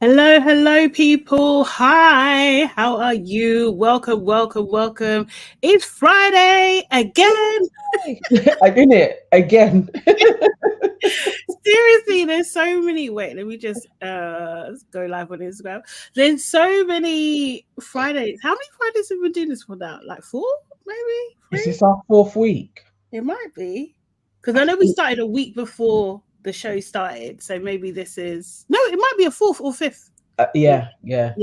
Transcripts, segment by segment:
Hello, hello, people. Hi, how are you? Welcome, welcome, welcome. It's Friday again. I did it again. Seriously, there's so many. Wait, let me just go live on Instagram. There's so many Fridays. How many Fridays have we been doing this for now? Like 4, maybe Is 3? this our fourth week? It might be. Because I know we started a week before the show started. So maybe this is... No, it might be a 4th or 5th. Yeah. Yeah.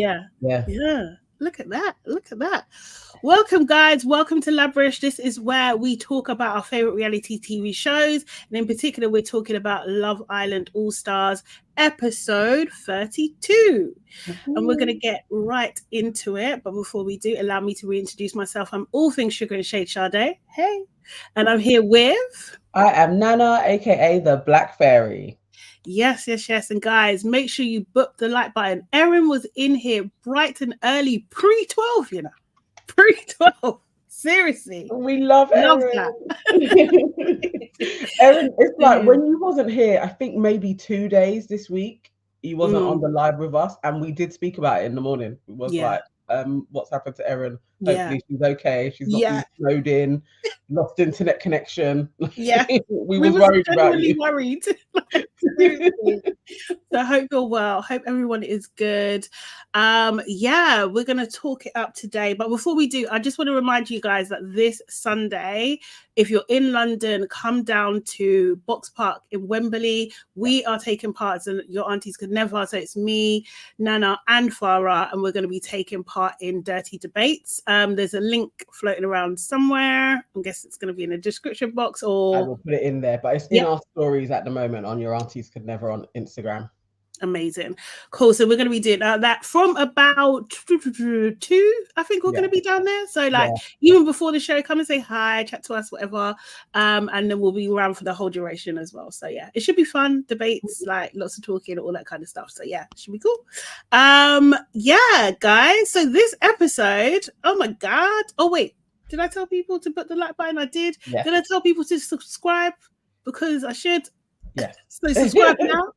Look at that. Look at that. Welcome, guys. Welcome to LABRISH. This is where we talk about our favorite reality TV shows. And in particular, we're talking about Love Island All Stars episode 32. And we're going to get right into it. But before we do, allow me to reintroduce myself. I'm all things sugar and shade Sade. Hey. And I'm here with... I am Nana, aka the Black Fairy. Yes. And guys, make sure you book the like button. Erin was in here bright and early, pre-12, you know. Pre-12. Seriously. We love Erin. That. Erin, it's like when you wasn't here, I think maybe 2 days this week, you wasn't on the live with us, and we did speak about it in the morning. It was like, what's happened to Erin? Hopefully she's okay. She's not being snowed in, lost internet connection. Yeah. we was worried about you. Worried. So I hope you're well. Hope everyone is good. We're gonna talk it up today. But before we do, I just want to remind you guys that this Sunday, if you're in London, come down to Box Park in Wembley. We are taking part, and your aunties could never. So it's me, Nana, and Farah, and we're going to be taking part in Dirty Debates. There's a link floating around somewhere. I guess it's going to be in the description box, or I will put it in there. But it's in our stories at the moment on Your Aunties Could Never on Instagram. Amazing. Cool. So we're going to be doing that from about 2, I think we're going to be down there. So even before the show, come and say hi, chat to us, whatever. And then we'll be around for the whole duration as well. So it should be fun. Debates, like lots of talking, all that kind of stuff. So it should be cool. Guys. So this episode, oh my God. Oh, wait. Did I tell people to put the like button? I did. Yes. Did I tell people to subscribe? Because I should. Yes. So subscribe now.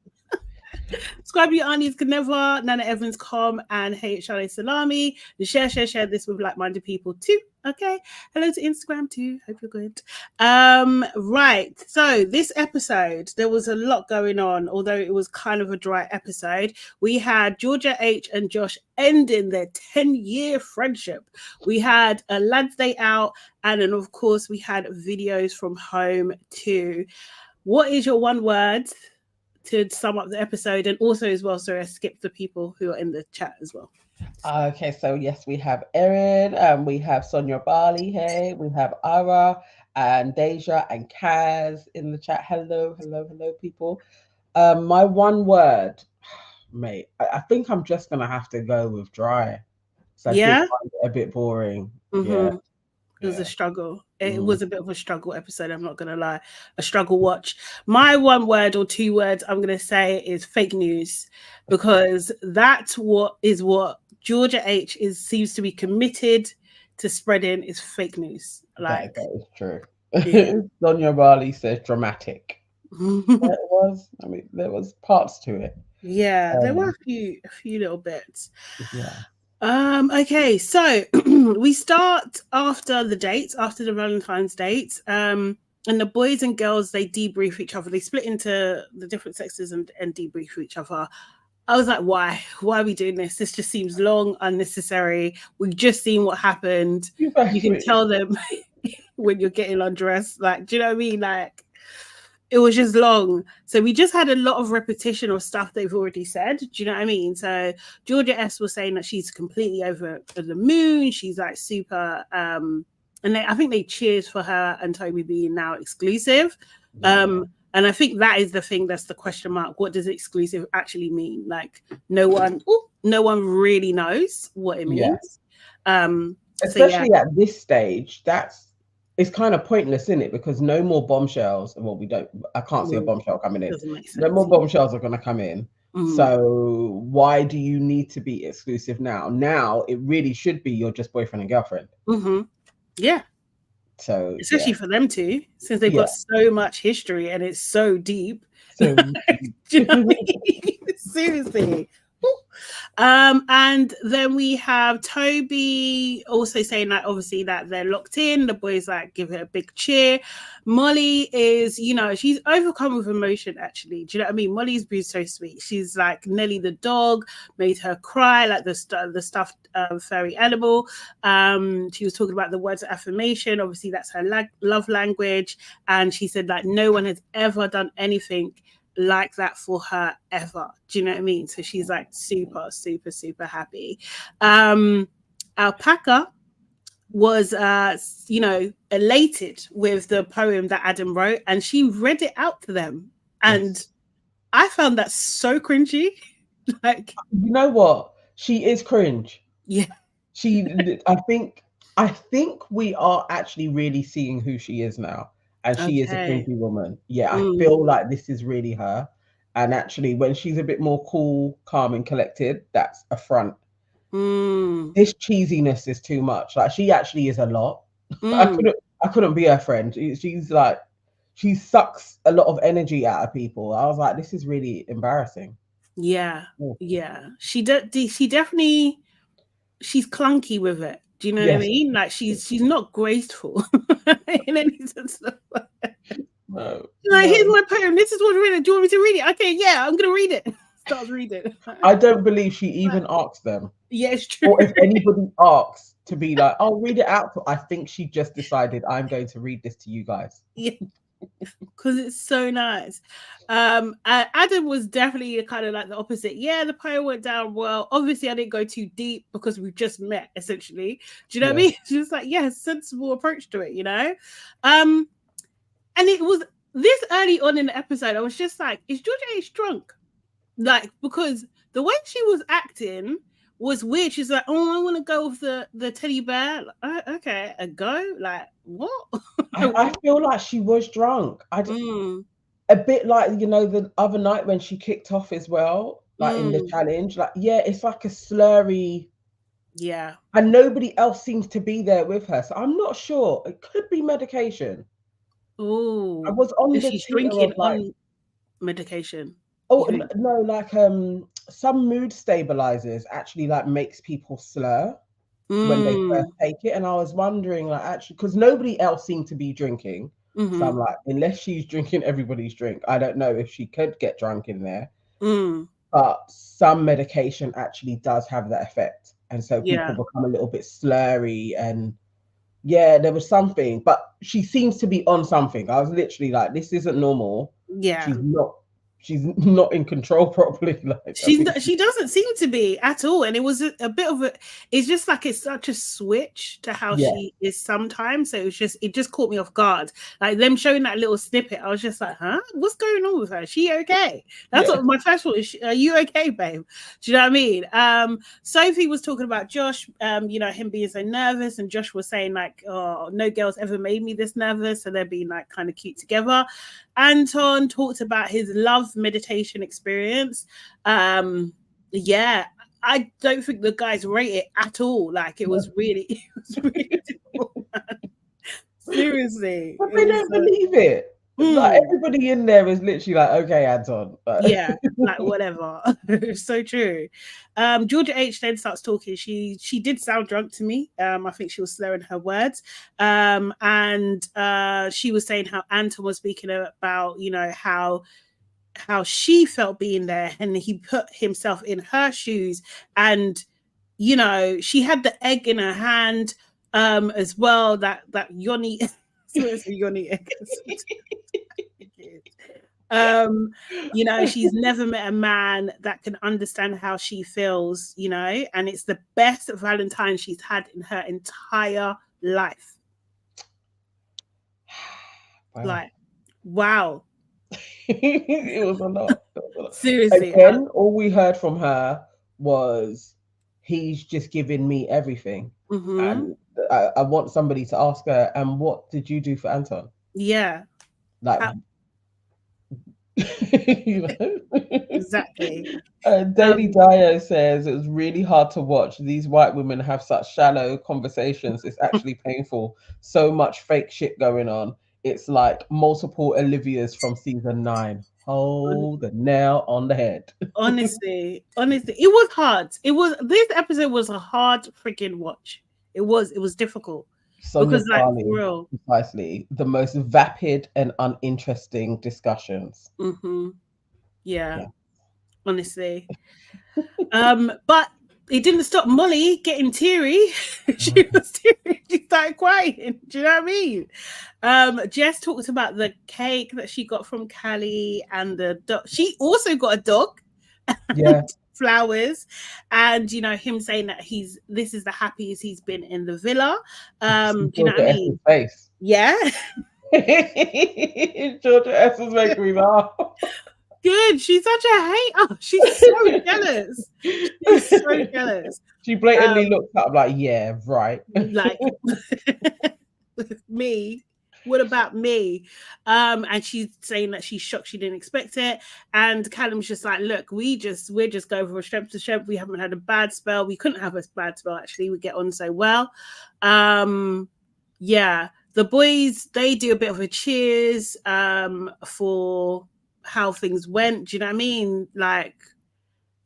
Subscribe to Your Aunties Could Never, Nana Evans.com, and Hey Charlie Salami. And share this with like-minded people too. Okay. Hello to Instagram too. Hope you're good. Right. So this episode, there was a lot going on, although it was kind of a dry episode. We had Georgia H and Josh ending their 10-year friendship. We had a lad's day out, and then of course we had videos from home too. What is your one word to sum up the episode? And also as well, sorry, I skipped the people who are in the chat as well. Okay, so yes, we have Erin, we have Sonia Bali here, we have Ara and Deja and Kaz in the chat. Hello, people. My one word, mate, I think I'm just gonna have to go with dry. So I did find it a bit boring. Mm-hmm. It was a struggle. It was a bit of a struggle episode. I'm not going to lie. A struggle watch. My one word or 2 words I'm going to say is fake news, because that's what Georgia H seems to be committed to spreading is fake news. Like that is true. Yeah. Sonia Bali says dramatic. It was. I mean, there was parts to it. Yeah, there were a few little bits. Yeah. Okay, so we start after the Valentine's dates. And the boys and girls, they debrief each other. They split into the different sexes and debrief each other. I was like, why? Why are we doing this? This just seems long, unnecessary. We've just seen what happened. You can tell them when you're getting undressed. Like, do you know what I mean? Like, it was just long. So we just had a lot of repetition of stuff they've already said. Do you know what I mean? So Georgia S was saying that she's completely over the moon. She's like super, and I think they cheers for her and Toby being now exclusive. And I think that is the thing that's the question mark. What does exclusive actually mean? Like no one really knows what it means. Especially at this stage, it's kind of pointless, isn't it? Because no more bombshells. Well, I can't see a bombshell coming in. No more bombshells are going to come in. So why do you need to be exclusive now? Now it really should be you're just boyfriend and girlfriend. Yeah. So especially for them two, since they've got so much history and it's so deep. So, do you know what I mean? Seriously. And then we have Toby also saying that obviously that they're locked in. The boys like give it a big cheer. Molly is, she's overcome with emotion actually. Do you know what I mean? Molly's been so sweet. She's like Nelly the dog, made her cry like the stuffed furry animal. She was talking about the words of affirmation. Obviously, that's her love language. And she said like no one has ever done anything like that for her ever. Do you know what I mean? So she's like super, super, super happy. Alpaca was elated with the poem that Adam wrote, and she read it out to them. And Yes. I found that so cringy. Like, you know what? She is cringe. yeah. I think we are actually really seeing who she is now. And she is a Okay. cringy woman. Yeah, I feel like this is really her. And actually, when she's a bit more cool, calm, and collected, that's a front. This cheesiness is too much. Like she actually is a lot. I couldn't be her friend. She's like, she sucks a lot of energy out of people. I was like, this is really embarrassing. Yeah. Yeah. She definitely, she's clunky with it. Do you know what I Yes. mean? Like she's not graceful in any sense. No. Like, here's my poem. This is what's written. Do you want me to read it? Okay, yeah, I'm gonna read it. Starts reading. I don't believe she even asked them. Yeah, it's true. Or if anybody asks to be like, I'll read it out. I think she just decided I'm going to read this to you guys. Yeah. Because it's so nice. Adam was definitely kind of like the opposite. Yeah, the poem went down well. Obviously, I didn't go too deep because we just met, essentially. Do you know what I mean? Just like, yeah, sensible approach to it, And it was this early on in the episode, I was just like, is Georgia H drunk? Like, because the way she was acting was weird. She's like, oh, I want to go with the teddy bear. Like, okay, a go? Like, what? I feel like she was drunk. A bit like, the other night when she kicked off as well, like in the challenge. Like, yeah, it's like a slurry. Yeah. And nobody else seems to be there with her. So I'm not sure. It could be medication. Oh, I was on the she's teeter of drinking like, on medication. oh no, like some mood stabilizers actually like makes people slur when they first take it. And I was wondering, like, actually, because nobody else seemed to be drinking. So I'm like, unless she's drinking everybody's drink, I don't know if she could get drunk in there. But some medication actually does have that effect. And so people become a little bit slurry and yeah, there was something, but she seems to be on something. I was literally like, this isn't normal. Yeah. She's not in control properly. Like she doesn't seem to be at all, and it was a bit of a. It's just like it's such a switch to how she is sometimes. So it just caught me off guard. Like them showing that little snippet, I was just like, huh, what's going on with her? Is she okay? That's what my first thought is. Are you okay, babe? Do you know what I mean? Sophie was talking about Josh. Him being so nervous, and Josh was saying like, oh, no girls ever made me this nervous, so they're being like kind of cute together. Anton talked about his love meditation experience. Yeah, I don't think the guys rate it at all. Like it was really difficult, man. Seriously. But they don't believe it. Like everybody in there is literally like, okay, Anton. Yeah, like whatever. So true. Georgia H then starts talking. She did sound drunk to me. I think she was slurring her words. And she was saying how Anton was speaking about, how she felt being there, and he put himself in her shoes, and she had the egg in her hand as well, that yoni. It's a yoni egg. She's never met a man that can understand how she feels, and it's the best Valentine she's had in her entire life. Wow. Like, wow. It was a lot. Seriously. Again, all we heard from her was, he's just giving me everything. And I want somebody to ask her, and what did you do for Anton? Yeah. Like, Exactly. Daily Dio says it was really hard to watch. These white women have such shallow conversations. It's actually painful. So much fake shit going on. It's like multiple Olivias from season 9. Hold the nail on the head. Honestly, it was hard. This episode was a hard freaking watch. It was difficult Sonia because, like, Barley, for real. precisely the most vapid and uninteresting discussions. Yeah, Yeah. honestly. But it didn't stop Molly getting teary. She was teary. She started crying. Do you know what I mean? Jess talks about the cake that she got from Callie and the dog. She also got a dog. Yeah. Flowers, and him saying that this is the happiest he's been in the villa. Do you know what I mean? Face. Yeah. Georgia S is making me laugh. Good. She's such a hater. She's so jealous. She's so jealous. She blatantly looked up like, yeah, right. Like me. What about me? And she's saying that she's shocked she didn't expect it. And Callum's just like, look, we're just going from strength to strength. We haven't had a bad spell. We couldn't have a bad spell, actually. We get on so well. Yeah. The boys, they do a bit of a cheers for how things went. Do you know what I mean? Like,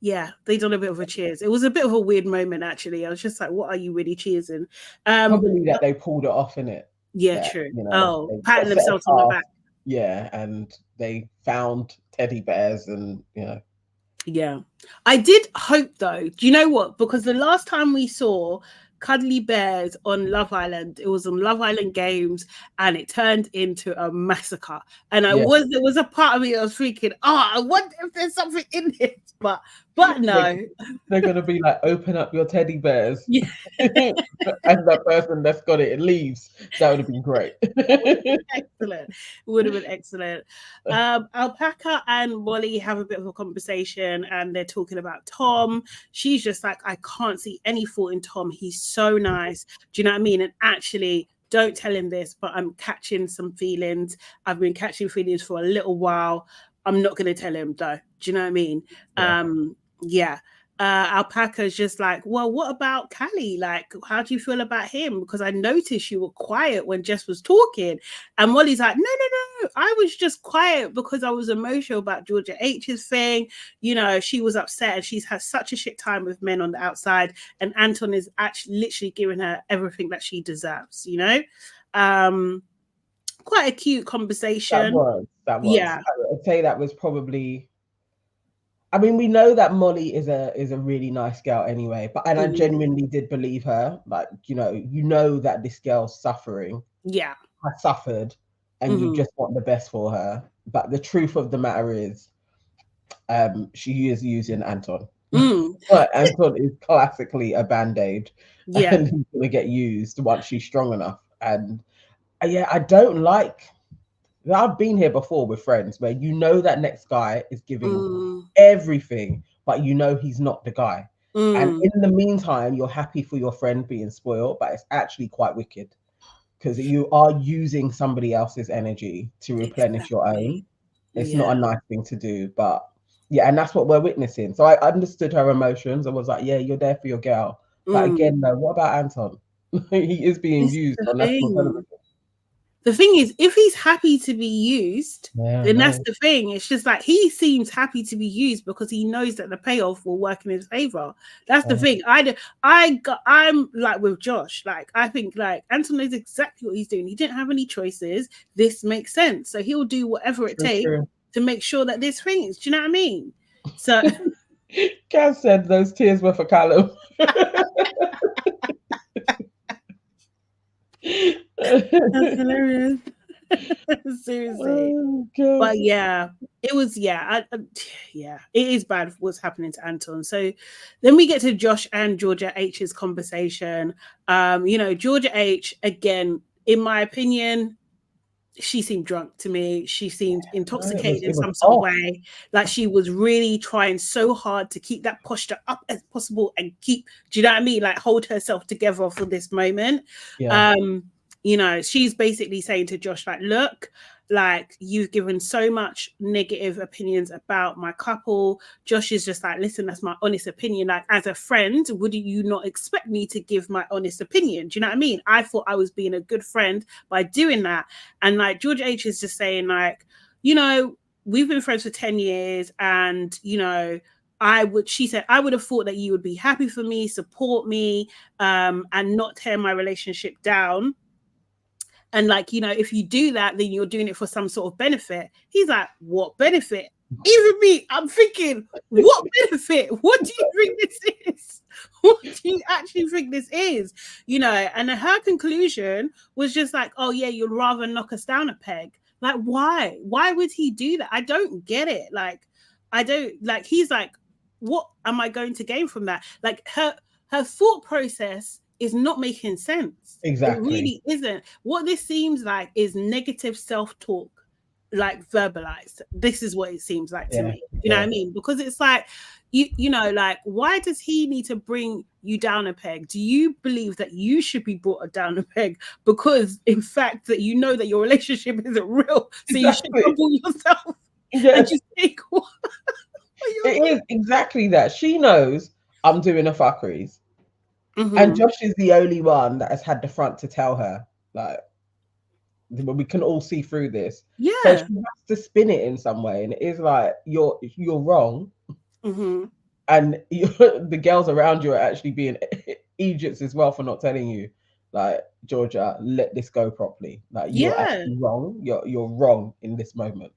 yeah, they done a bit of a cheers. It was a bit of a weird moment, actually. I was just like, what are you really cheersing? Probably that they pulled it off, innit? Yeah, that, true. Patting themselves on the back. Yeah, and they found teddy bears and, Yeah. I did hope, though, do you know what? Because the last time we saw cuddly bears on Love Island, it was on Love Island Games, and it turned into a massacre. And there was a part of me that was freaking, I wonder if there's something in it. But no. They're going to be like, open up your teddy bears. Yeah. And that person that's got it leaves. That would have been great. Excellent. It would have been excellent. Alpaca and Molly have a bit of a conversation, and they're talking about Tom. She's just like, I can't see any fault in Tom. He's so nice. Do you know what I mean? And actually, don't tell him this, but I'm catching some feelings. I've been catching feelings for a little while. I'm not going to tell him, though. Do you know what I mean? Yeah. Alpaca's just like, well, what about Callie? Like, how do you feel about him? Because I noticed you were quiet when Jess was talking. And Molly's like, no. I was just quiet because I was emotional about Georgia H's thing. She was upset and she's had such a shit time with men on the outside. And Anton is actually literally giving her everything that she deserves, Quite a cute conversation. That was. Yeah. I'd say that was probably... I mean, we know that Molly is a really nice girl anyway, and I genuinely did believe her. Like, you know that this girl's suffering. Yeah. Has suffered, and you just want the best for her. But the truth of the matter is, she is using Anton. But Anton is classically a band-aid. Yeah. And he's going to get used once she's strong enough. And yeah, I don't like... I've been here before with friends where that next guy is giving everything, but he's not the guy. And in the meantime, you're happy for your friend being spoiled, but it's actually quite wicked because you are using somebody else's energy to replenish your own. It's not a nice thing to do, but yeah, and that's what we're witnessing. So I understood her emotions. I was like, yeah, you're there for your girl. But again, no, what about Anton? He is being used on national television. The thing is, if he's happy to be used, then that's the thing. It's just like he seems happy to be used because he knows that the payoff will work in his favor. That's the thing. I'm like with Josh. Like, I think like Anton knows exactly what he's doing. He didn't have any choices. This makes sense. So he'll do whatever it takes to make sure that this thing is. Do you know what I mean? So Kaz said those tears were for Callum. That's hilarious. Seriously. But yeah, it was it is bad what's happening to Anton. So then we get to Josh and Georgia H's conversation. Georgia H, again, in my opinion, she seemed drunk to me. She seemed intoxicated in some sort of way. Like she was really trying so hard to keep that posture up as possible and keep, do you know what I mean? Like hold herself together for this moment. Yeah. She's basically saying to Josh, like, look, like you've given so much negative opinions about my couple. Josh is just like, listen, that's my honest opinion. Like as a friend, would you not expect me to give my honest opinion? Do you know what I mean? I thought I was being a good friend by doing that. And like George H is just saying like, we've been friends for 10 years, and you know, she said, I would have thought that you would be happy for me, support me, and not tear my relationship down. And like, you know, if you do that, then you're doing it for some sort of benefit. He's like, what benefit? Even me, I'm thinking, what benefit? What do you think this is? What do you actually think this is? You know, and her conclusion was just like, oh yeah, you'd rather knock us down a peg. Like, why? Why would he do that? I don't get it. Like, I don't, like, he's like, what am I going to gain from that? Like, her thought process is not making sense. Exactly. It really isn't. What this seems like is negative self-talk, like verbalized. This is what it seems like to me. You know what I mean? Because it's like, you know, like, why does he need to bring you down a peg? Do you believe that you should be brought down a peg because, in fact, that you know that your relationship isn't real, so you should humble yourself and just think, what? It is exactly that. She knows I'm doing a fuckeries. And Josh is the only one that has had the front to tell her, like, we can all see through this. Yeah. So she has to spin it in some way, and it is like, you're wrong, and the girls around you are actually being idiots as well for not telling you, like, Georgia, let this go properly. Like, you're actually wrong. You're wrong in this moment.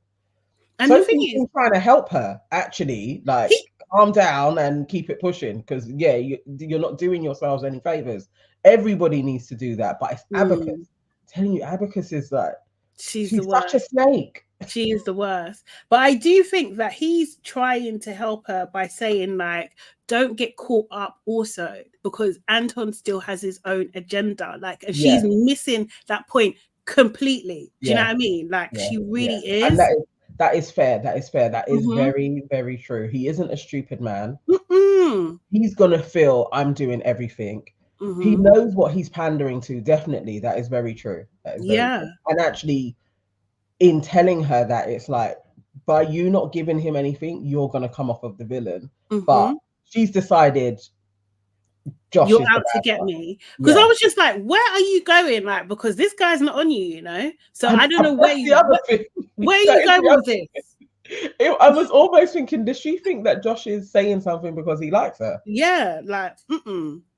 And so he's been trying to help her, actually, like, calm down and keep it pushing, because you're not doing yourselves any favors. Everybody needs to do that, but it's Abacus. I'm telling you, Abacus is like, she's such a snake. She is the worst. But I do think that he's trying to help her by saying, like, don't get caught up also, because Anton still has his own agenda. Like, and she's missing that point completely. Do you know what I mean? Like, she really is. And that is fair. That is fair. That is very, very true. He isn't a stupid man. He's going to feel I'm doing everything. He knows what he's pandering to. Definitely. That is very true. That is very true. And actually, in telling her that, it's like, by you not giving him anything, you're going to come off of the villain. But she's decided, Josh, you're out to get me. Because I was just like, where are you going? Like, because this guy's not on you, you know? So I don't know where you going with this. I was almost thinking, does she think that Josh is saying something because he likes her? Yeah, like,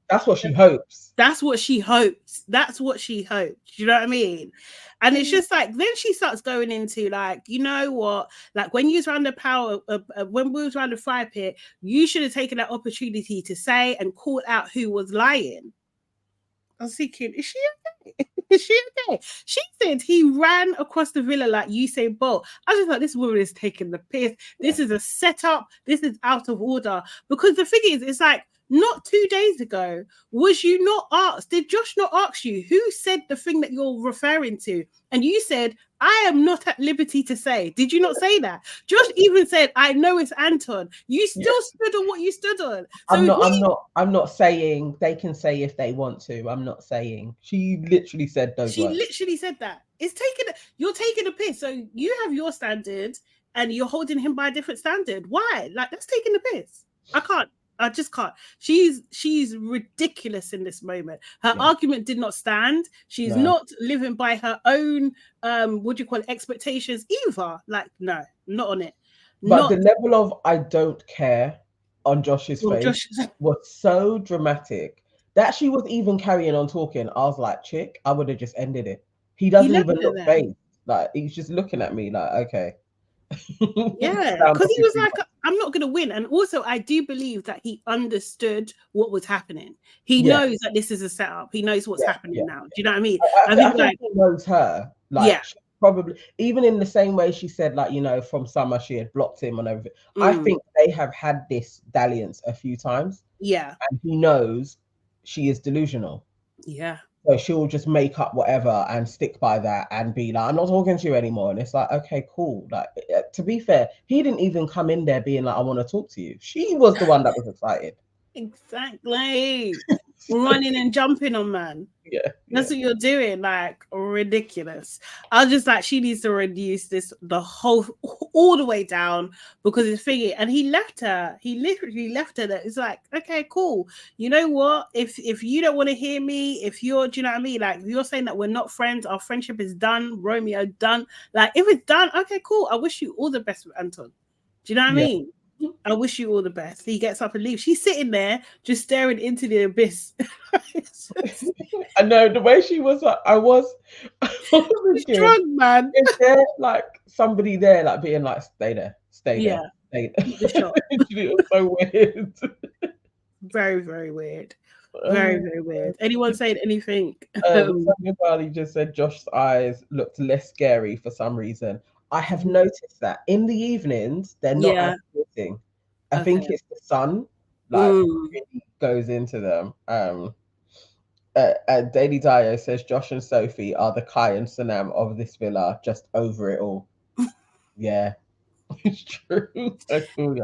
that's what she hopes. That's what she hopes. That's what she hopes. You know what I mean? And it's just like, then she starts going into, like, you know what? Like, when you was around the when we was around the fire pit, you should have taken that opportunity to say and call out who was lying. I was thinking, is she okay? Is she okay? She said he ran across the villa like Usain Bolt. I just thought, this woman is taking the piss. This is a setup. This is out of order. Because the thing is, it's like, not 2 days ago, was you not asked? Did Josh not ask you who said the thing that you're referring to? And you said, I am not at liberty to say. Did you not say that? Josh even said, I know it's Anton. You still stood on what you stood on. So I'm not saying they can say if they want to. I'm not saying. She literally said those words. She literally said that. You're taking a piss. So you have your standard and you're holding him by a different standard. Why? Like, that's taking the piss. I just can't. She's ridiculous in this moment. Her argument did not stand. She's not living by her own expectations either. Like, no, not on it. But the level of I don't care on Josh's face was so dramatic that she was even carrying on talking. I was like, chick, I would have just ended it. He doesn't even look phased. Like, he's just looking at me like, okay. Yeah, because he was like, I'm not going to win. And also, I do believe that he understood what was happening. He knows that this is a setup. He knows what's happening now. Do you know what I mean? I think he knows her. Like, probably, even in the same way she said, like, you know, from summer she had blocked him and everything. I think they have had this dalliance a few times. Yeah. And he knows she is delusional. Yeah. So she'll just make up whatever and stick by that and be like, I'm not talking to you anymore. And it's like, okay, cool. Like, to be fair, he didn't even come in there being like, I want to talk to you. She was the one that was excited. Exactly. running and jumping on man. Yeah, That's what you're doing, like ridiculous. I was just like, she needs to reduce this all the way down because it's thingy. And he left her. He literally left her. That it's like, okay, cool. You know what? If you don't want to hear me, do you know what I mean? Like, if you're saying that we're not friends, our friendship is done. Romeo done. Like, if it's done, okay, cool. I wish you all the best with Anton. Do you know what I mean? I wish you all the best. He gets up and leaves. She's sitting there just staring into the abyss. I know the way she was like, I was thinking, drunk, man. Is there like somebody there, like being like, stay there, stay there, stay there? Keep the shot. It was so weird. Very, very weird. Very, very weird. Anyone saying anything? Sonia Barley just said Josh's eyes looked less scary for some reason. I have noticed that in the evenings they're not as piercing. I think it's the sun really goes into them. Daily Dio says Josh and Sophie are the Kai and Sanam of this villa, just over it all. Yeah, it's true.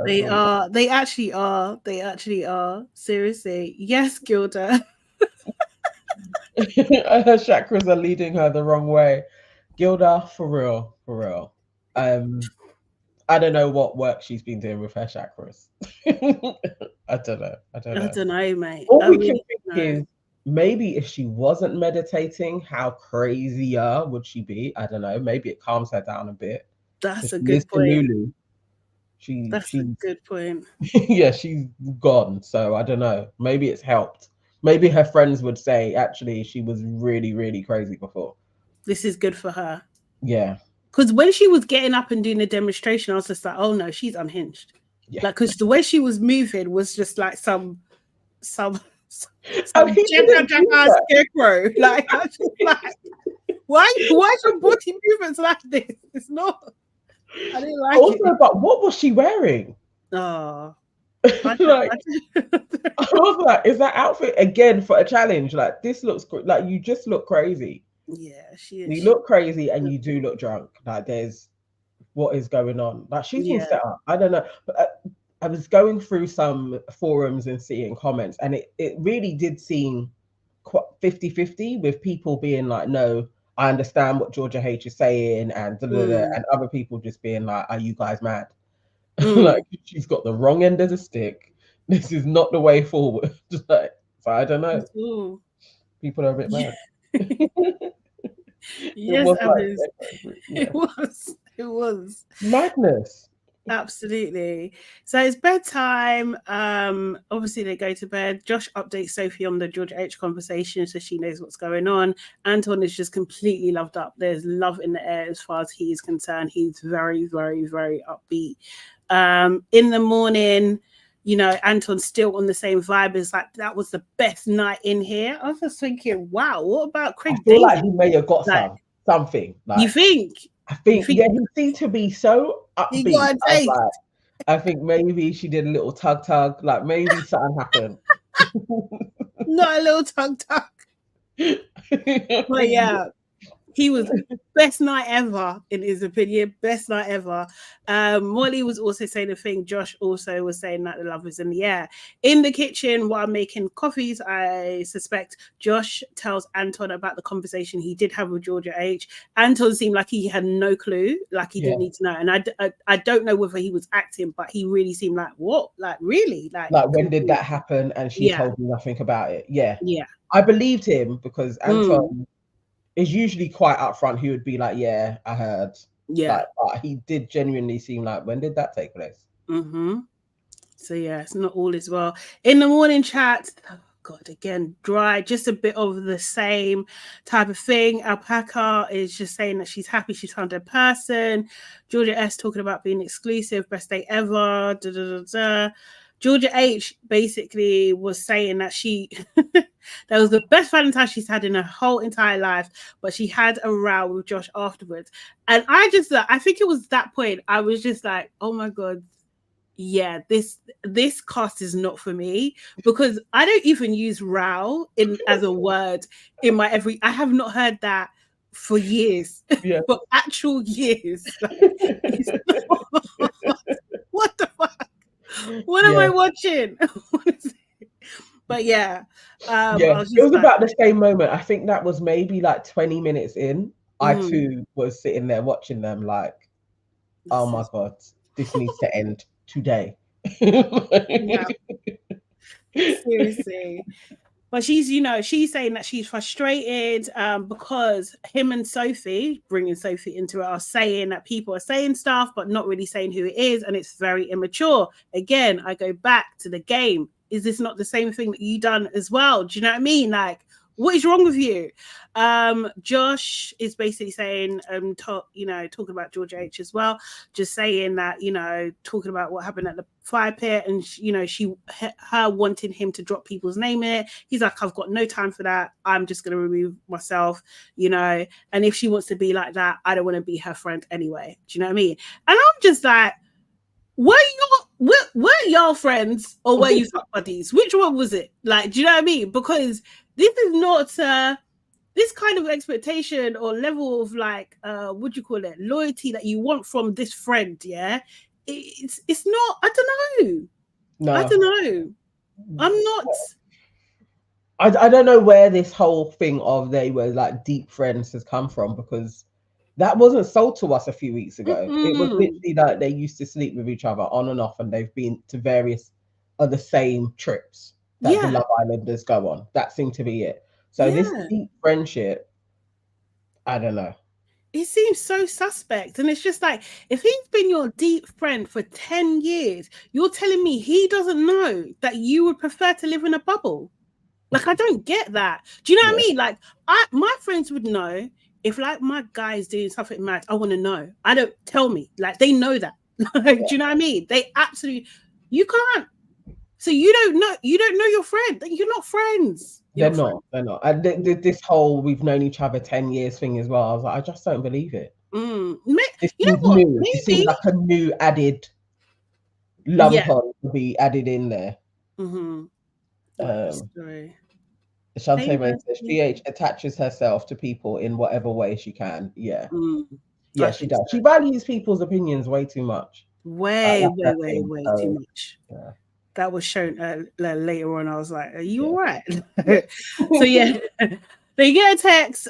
They are. They actually are. They actually are. Seriously. Yes, Gilda. Her chakras are leading her the wrong way. Gilda, for real, for real. I don't know what work she's been doing with her chakras. I don't know. I don't know, mate. All we can think is maybe if she wasn't meditating, how crazier would she be? I don't know. Maybe it calms her down a bit. That's a good point. Lulu, That's a good point. Yeah, she's gone. So I don't know. Maybe it's helped. Maybe her friends would say, actually, she was really, really crazy before. This is good for her. Yeah. Because when she was getting up and doing the demonstration, I was just like, oh no, she's unhinged. Yeah. Like, because the way she was moving was just like some scarecrow. Like, I was just like, why is your body movements like this? It's not. I didn't like also, it. But what was she wearing? Oh. I was like, is that outfit again for a challenge? Like, this looks like you just look crazy. Yeah, you look crazy and you do look drunk. Like, there's what is going on. Like, she's been set up. I don't know. But I was going through some forums and seeing comments, and it really did seem quite 50-50 with people being like, no, I understand what Georgia H is saying, and and other people just being like, are you guys mad? Like, she's got the wrong end of the stick. This is not the way forward. Like, so I don't know. Ooh. People are a bit mad. Yes, it was madness. Absolutely. So it's bedtime. Obviously they go to bed. Josh updates Sophie on the Georgia H conversation so she knows what's going on. Anton is just completely loved up. There's love in the air as far as he is concerned. He's very, very, very upbeat. In the morning, you know, Anton's still on the same vibe. It's like, that was the best night in here. I was just thinking, wow, what about Craig? I feel like he may have got something. Like, you think? I think yeah, he seemed to be so upbeat. I think maybe she did a little tug, like maybe something happened. Not a little tug. But yeah, he was best night ever, in his opinion. Best night ever. Molly was also saying the thing. Josh also was saying that the love is in the air. In the kitchen, while making coffees, I suspect Josh tells Anton about the conversation he did have with Georgia H. Anton seemed like he had no clue, like he didn't need to know. And I don't know whether he was acting, but he really seemed like, what? Like, really? Like when did that happen? And she told me nothing about it. Yeah. I believed him because Anton is usually quite upfront. He would be like, yeah, I heard. Yeah. But he did genuinely seem like, when did that take place? So yeah, it's not all as well. In the morning chat, oh God, again, dry, just a bit of the same type of thing. Alpaca is just saying that she's happy she's found her person. Georgia S talking about being exclusive, best day ever. Georgia H basically was saying that that was the best Valentine she's had in her whole entire life, but she had a row with Josh afterwards. And I think it was that point I was just like, oh my God, yeah, this cast is not for me, because I don't even use row as a word in my I have not heard that for years. For actual years. What the fuck? What am I watching? But yeah, I was it just was like, about the same moment. I think that was maybe like 20 minutes in. I mm, too was sitting there watching them like, oh this my is God, this needs to end today. yeah, seriously. But she's, she's saying that she's frustrated because him and Sophie, bringing Sophie into it, are saying that people are saying stuff, but not really saying who it is. And it's very immature. Again, I go back to the game. Is this not the same thing that you done as well? Do you know what I mean? Like, what is wrong with you? Josh is basically saying, talking about George H as well, just saying that, talking about what happened at the fire pit and, her wanting him to drop people's name in it. He's like, I've got no time for that. I'm just going to remove myself, and if she wants to be like that, I don't want to be her friend anyway. Do you know what I mean? And I'm just like, were y'all friends or were you fuck buddies? Which one was it? Like, do you know what I mean? Because this is not this kind of expectation or level of like what do you call it, loyalty that you want from this friend. Yeah, it's not. I don't know. No, I don't know. I'm not. I don't know where this whole thing of they were like deep friends has come from, because that wasn't sold to us a few weeks ago. It was literally like they used to sleep with each other on and off, and they've been to various of the same trips that the Love Islanders go on. That seemed to be it. So this deep friendship, I don't know. It seems so suspect. And it's just like, if he's been your deep friend for 10 years, you're telling me he doesn't know that you would prefer to live in a bubble? Like, I don't get that. Do you know what I mean? Like, my friends would know if like my guy is doing something mad. I want to know. I don't tell me. Like, they know that. Like, do you know what I mean? They absolutely. You can't. So you don't know your friend. You're not friends. They're not. And this whole we've known each other 10 years thing as well. I was like, I just don't believe it. This seems what? new. It seems like a new added lump on to be added in there. Shantae Rose says GH attaches herself to people in whatever way she can. Yeah. Yeah, she does. She values people's opinions way too much. Way too much. Yeah. That was shown later on. I was like, are you all right? So yeah, they get a text.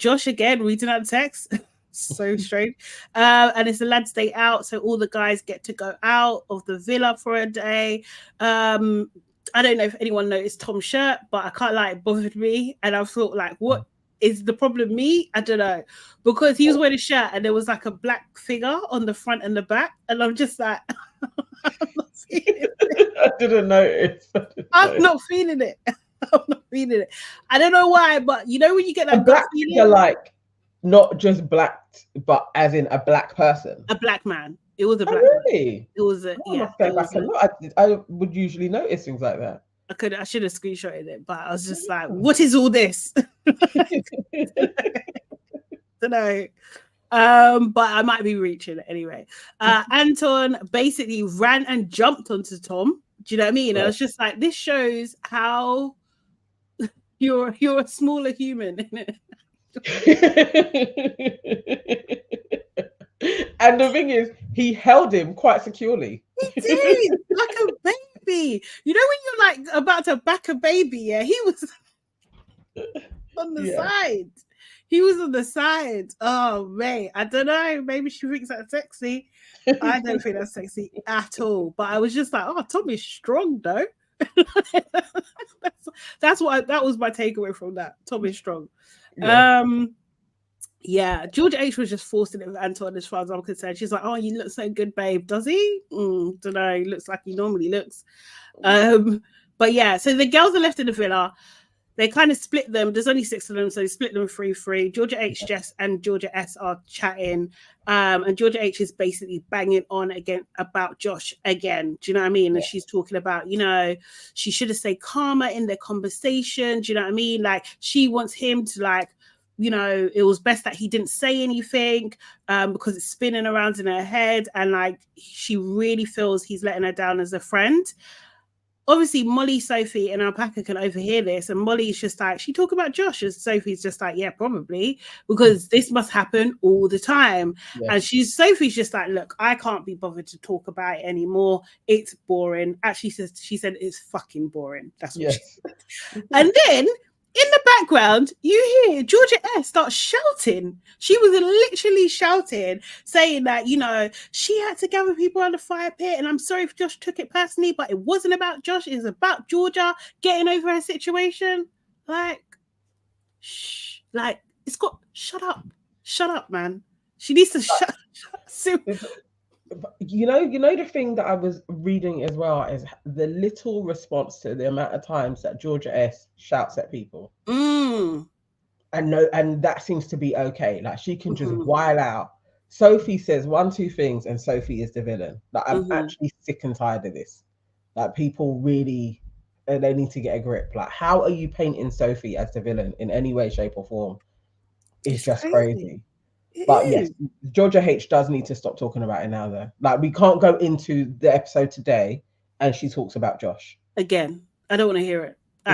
Josh again reading out the text. So strange. And it's the lads' day out, so all the guys get to go out of the villa for a day. I don't know if anyone noticed Tom's shirt, but I can't lie, it bothered me. And I thought, like, what is the problem? Me? I don't know. Because he was wearing a shirt and there was like a black figure on the front and the back. And I'm just like, I didn't notice. I'm not feeling it. I'm not feeling it. I don't know why, but you know when you get that black figure, like not just black, but as in a black person. A black man. It was a black really? man. It was a I would usually notice things like that. I should have screenshotted it, but I was just like, what is all this? Don't know. But I might be reaching it anyway. Anton basically ran and jumped onto Tom. Do you know what I mean? I was just like, this shows how you're a smaller human. And the thing is, he held him quite securely. He did, like a baby. You know when you're like about to back a baby? Yeah, he was on the side. He was on the side. Oh, mate. I don't know. Maybe she thinks that's sexy. I don't think that's sexy at all. But I was just like, oh, Tommy's strong, though. That was my takeaway from that. Tommy's strong. Yeah, Georgia H was just forcing it with Anton as far as I'm concerned. She's like, oh, you look so good, babe. Does he? Don't know. He looks like he normally looks. But yeah, so the girls are left in the villa. They kind of split them. There's only 6 of them, so they split them 3-3. Georgia H, Jess, and Georgia S are chatting. And Georgia H is basically banging on again about Josh again. Do you know what I mean? And she's talking about, she should have stayed calmer in their conversation. Do you know what I mean? Like, she wants him to, like, it was best that he didn't say anything because it's spinning around in her head. And, like, she really feels he's letting her down as a friend. obviously Molly, Sophie, and Alpaca can overhear this, and Molly's just like, she talk about Josh, and Sophie's just like, yeah, probably, because this must happen all the time. Yeah. And Sophie's just like, look, I can't be bothered to talk about it anymore. It's boring. Actually, she said it's fucking boring. That's what she said. And then in the background, you hear Georgia S start shouting. She was literally shouting, saying that, you know, she had to gather people on the fire pit. And I'm sorry if Josh took it personally, but it wasn't about Josh. It was about Georgia getting over her situation. Like, shh. Like, it's got, shut up, man. She needs to shut up. You know the thing that I was reading as well is the little response to the amount of times that Georgia S shouts at people. And that seems to be okay. Like, she can just while out. Sophie says 1, 2 things and Sophie is the villain. Like, I'm actually sick and tired of this. Like, people really, they need to get a grip. Like, how are you painting Sophie as the villain in any way, shape or form? It's just crazy. But yes, Georgia H does need to stop talking about it now, though. Like, we can't go into the episode today and she talks about Josh. Again, I don't want to hear it. I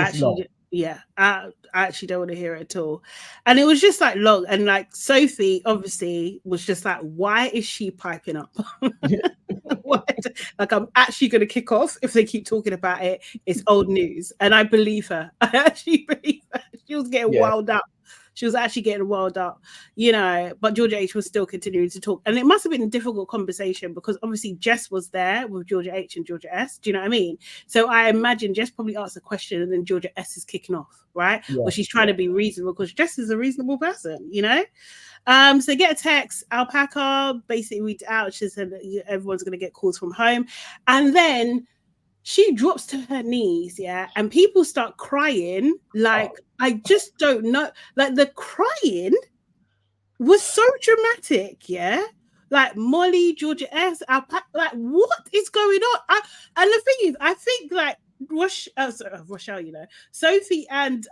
actually don't want to hear it at all. And it was just like long. And like Sophie obviously was just like, why is she piping up? Like, I'm actually going to kick off if they keep talking about it. It's old news. And I believe her. I actually believe her. She was getting wound up. She was actually getting wild up, you know, but Georgia H was still continuing to talk. And it must have been a difficult conversation because obviously Jess was there with Georgia H and Georgia S. Do you know what I mean? So I imagine Jess probably asked a question and then Georgia S is kicking off, right? Yeah. Well, she's trying to be reasonable because Jess is a reasonable person, you know? So get a text, Alpaca basically reads out. She said that everyone's going to get calls from home. And then she drops to her knees, and people start crying. Like, I just don't know. Like, the crying was so dramatic, Like, Molly, Georgia S, like, what is going on? And the thing is, I think, like, Rochelle, you know, Sophie and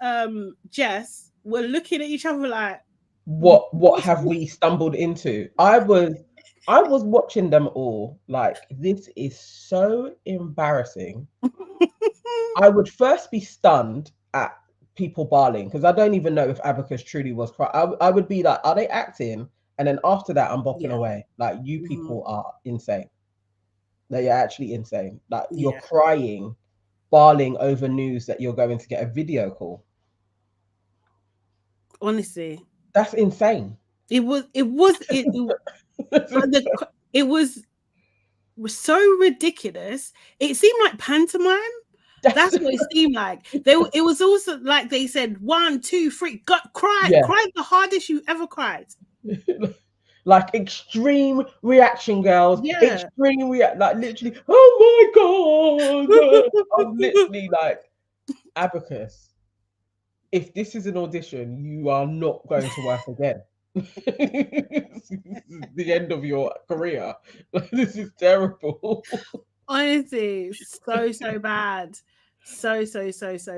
Jess were looking at each other like, what have we stumbled into? I was watching them all like, this is so embarrassing. I would first be stunned at people barling because I don't even know if Abacus truly was crying. I would be like, are they acting? And then after that, I'm bopping away. Like, you people are insane. They are actually insane. Like, you're crying, barling over news that you're going to get a video call. Honestly, that's insane. It was so ridiculous. It seemed like pantomime. That's what it seemed like. It was also like they said 1, 2, 3, cry the hardest you ever cried. Like, extreme reaction, girls. Extreme like, literally, oh my god. I'm literally like, Abacus, if this is an audition, you are not going to work again. This is the end of your career. This is terrible. Honestly, so bad. So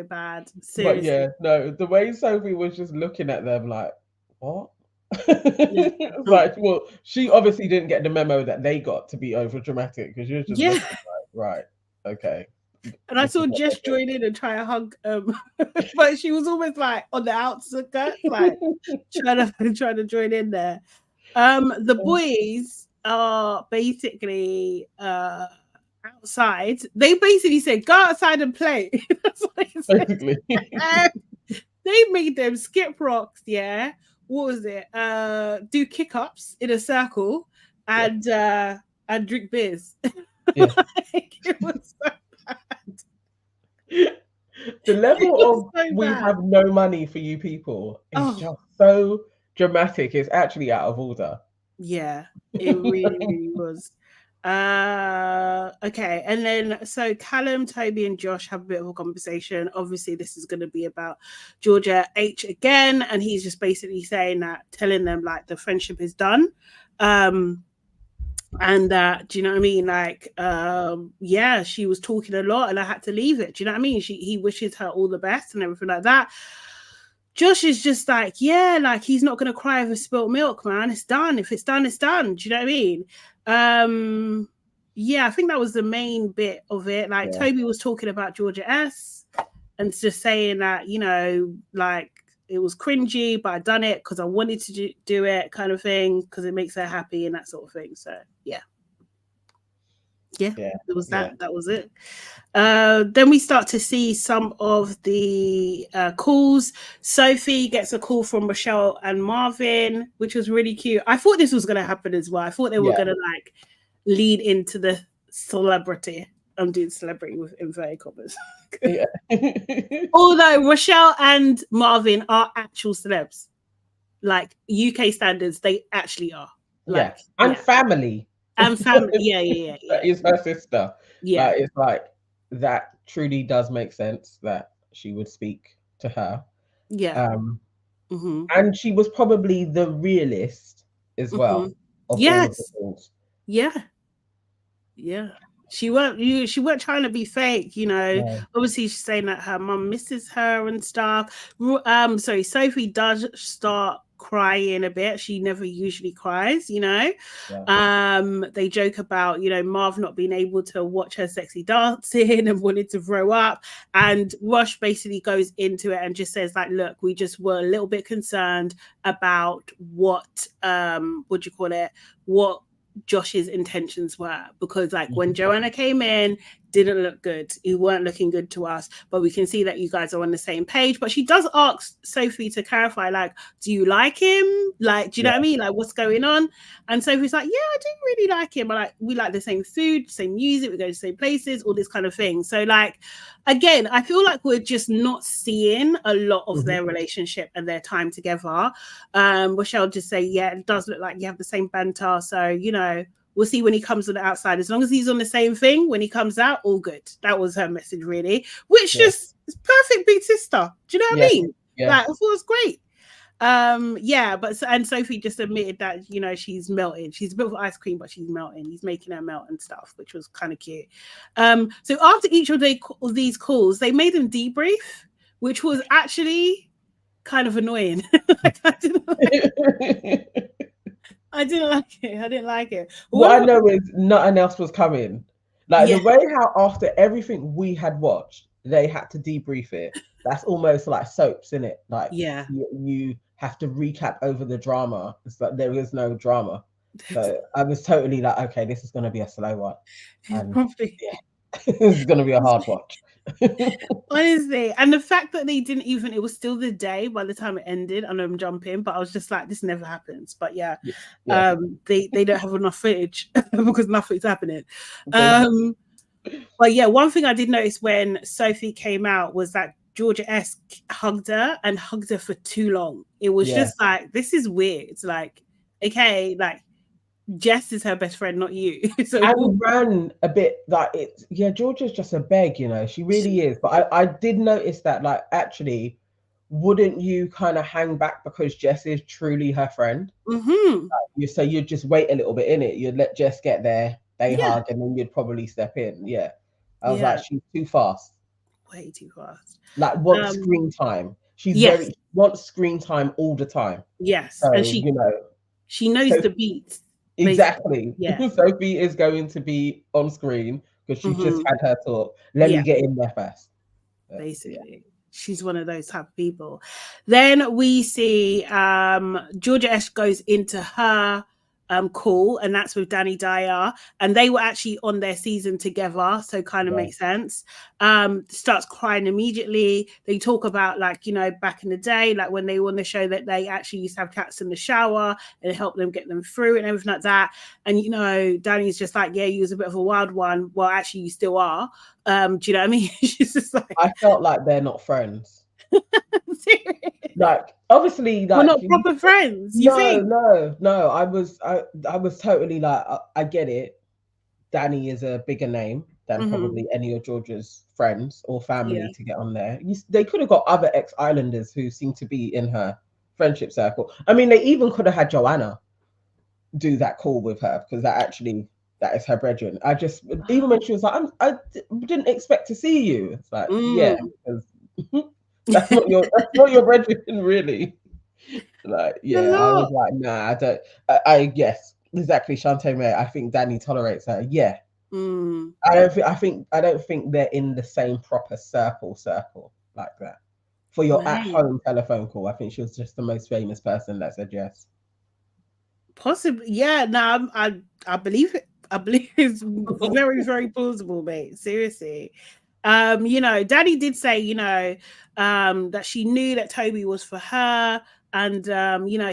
bad. Seriously. But yeah, no, the way Sophie was just looking at them like, what? Like, well, she obviously didn't get the memo that they got to be over dramatic because she was just looking like, right, okay. And I saw Jess join in and try to hug, but she was almost like on the outskirts, like trying to join in there. The boys are basically outside. They basically said, "Go outside and play." That's what they said. Basically, they made them skip rocks. Yeah, what was it? Do kick ups in a circle and drink beers. Yeah. Like, it was so the level of we have no money for you people is just so dramatic. It's actually out of order. Yeah, it really was. Okay, and then so Callum, Toby, and Josh have a bit of a conversation. Obviously, this is going to be about Georgia H again, and he's just basically telling them like the friendship is done. And that, do you know what I mean? Like, she was talking a lot and I had to leave it. Do you know what I mean? He wishes her all the best and everything like that. Josh is just like, like, he's not going to cry over spilt milk, man. It's done. If it's done, it's done. Do you know what I mean? Yeah, I think that was the main bit of it. Like, Yeah. Toby was talking about Georgia S and just saying that, you know, like, it was cringy, but I done it because I wanted to do it, kind of thing, because it makes her happy and that sort of thing. So yeah, it was that. That was it. Then we start to see some of the calls. Sophie gets a call from Rochelle and Marvin, which was really cute. I thought this was going to happen as well. I thought they were going to like lead into the celebrity. I'm doing celebrity with inverted commas. Yeah. Although Rochelle and Marvin are actual celebs, like UK standards, they actually are. Like, and family. And family. Yeah. That is her sister. Yeah. Like, it's like that truly does make sense that she would speak to her. Yeah. And she was probably the realist as well of all of the things. Yeah. She weren't trying to be fake, you know. No. Obviously, she's saying that her mum misses her and stuff. Sophie does start crying a bit. She never usually cries, you know. They joke about, you know, Marv not being able to watch her sexy dancing and wanted to throw up. And Rush basically goes into it and just says, like, look, we just were a little bit concerned about what Josh's intentions were, because like when Joanna came in, didn't look good. You weren't looking good to us, but we can see that you guys are on the same page. But she does ask Sophie to clarify, like, do you like him? Like, do you know what I mean? Like, what's going on? And Sophie's like, yeah, I do really like him. Like, we like the same food, same music, we go to the same places, all this kind of thing. So like, again, I feel like we're just not seeing a lot of their relationship and their time together. Rochelle just say, yeah, it does look like you have the same banter. So, you know, we'll see when he comes on the outside. As long as he's on the same thing when he comes out, all good. That was her message, really. Which just is perfect big sister. Do you know what I mean? Like, I thought it was great. And Sophie just admitted that, you know, she's melting. She's a bit of ice cream, but she's melting. He's making her melt and stuff, which was kind of cute. So after each of these calls, they made them debrief, which was actually kind of annoying. I didn't like it. What I know is nothing else was coming. Like the way how after everything we had watched, they had to debrief it. That's almost like soaps, isn't it? Like you have to recap over the drama. It's like there is no drama. So I was totally like, okay, this is going to be a slow one. And this is going to be a hard watch. Honestly, and the fact that they didn't even, it was still the day by the time it ended. I know I'm jumping, but I was just like, this never happens. But they don't have enough footage because nothing's happening. But yeah, one thing I did notice when Sophie came out was that Georgia S hugged her for too long. It was just like, this is weird. It's like, okay, like Jess is her best friend, not you. So and ran a bit like it. Yeah, Georgia's just a beg, you know. She really is. But I did notice that, like, actually, wouldn't you kind of hang back because Jess is truly her friend? So you'd just wait a little bit in it. You'd let Jess get there, they hug, and then you'd probably step in. Yeah, I was like, she's too fast. Way too fast. Like, wants screen time. She's wants screen time all the time. Yes, so, and she knows the beats. Exactly. Sophie is going to be on screen because she just had her talk. Let me get in there first. Basically, she's one of those type of people. Then we see Georgia S goes into her call, and that's with Danny Dyer, and they were actually on their season together, so kind of makes sense. Starts crying immediately. They talk about, like, you know, back in the day, like when they were on the show, that they actually used to have cats in the shower and help them get them through and everything like that. And, you know, Danny's just like, yeah, you was a bit of a wild one. Well, actually, you still are. Do you know what I mean? She's just like, I felt like they're not friends. Like, obviously, like, we're not proper friends. No. I was totally like, I get it. Danny is a bigger name than probably any of Georgia's friends or family to get on there. They could have got other ex-Islanders who seem to be in her friendship circle. I mean, they even could have had Joanna do that call with her, because that is her brethren. I just, even when she was like, I didn't expect to see you. It's like, yeah, because that's not your brethren, really. Like, yeah, I was like, nah, I don't. Yes, exactly, Shantae May. I think Danny tolerates her. Yeah, Mm, I don't think they're in the same proper circle like that. For your at mate. home telephone call, I think she was just the most famous person that said yes. Possibly, yeah. No, I believe it. I believe it's very, very plausible, mate. Seriously. Daddy did say, that she knew that Toby was for her, and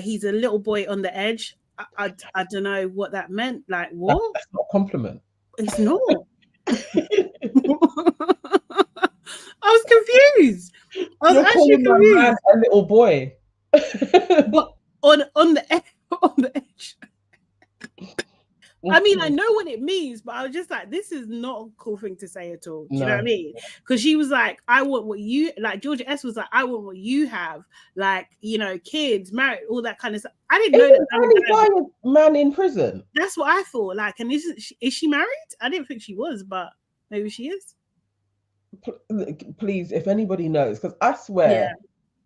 he's a little boy on the edge. I don't know what that meant. Like, what? That's not a compliment. It's not. I was confused. I was You're actually calling my man confused. a little boy. But on the edge, on the edge. I mean, I No. know what it means, but I was just like, this is not a cool thing to say at all. Do you know what I mean? Because she was like, I want what you like. Georgia S was like, I want what you have, like, kids, married, all that kind of stuff. I didn't know that. Danny Dyer's man in prison. That's what I thought. Like, and is she married? I didn't think she was, but maybe she is. Please, if anybody knows, because I swear, Yeah.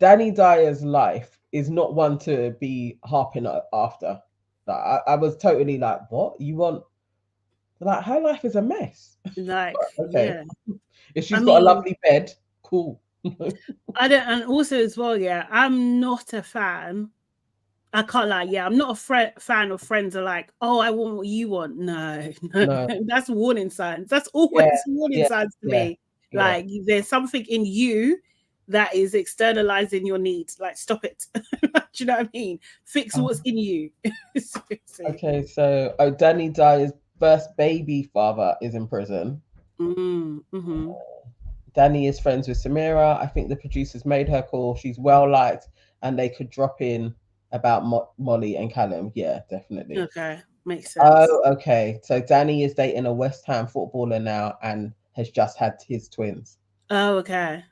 Danny Dyer's life is not one to be harping after. Like, I was totally like, what you want? Like, her life is a mess. Like, Okay. yeah. If she's got a lovely bed, cool. I don't, and also as well, yeah, I'm not a fan. I can't lie, yeah, I'm not a fan of friends are like, oh, I want what you want. No. That's warning signs. That's always warning signs to me. Like, there's something in you that is externalizing your needs. Like, stop it. Do you know what I mean? Fix what's in you. Okay, so Danny Dyer's first baby father is in prison. Mm-hmm. Danny is friends with Samira. I think the producers made her call. She's well liked, and they could drop in about Molly and Callum. Yeah, definitely. Okay, makes sense. Oh, okay. So Danny is dating a West Ham footballer now and has just had his twins. Oh, okay.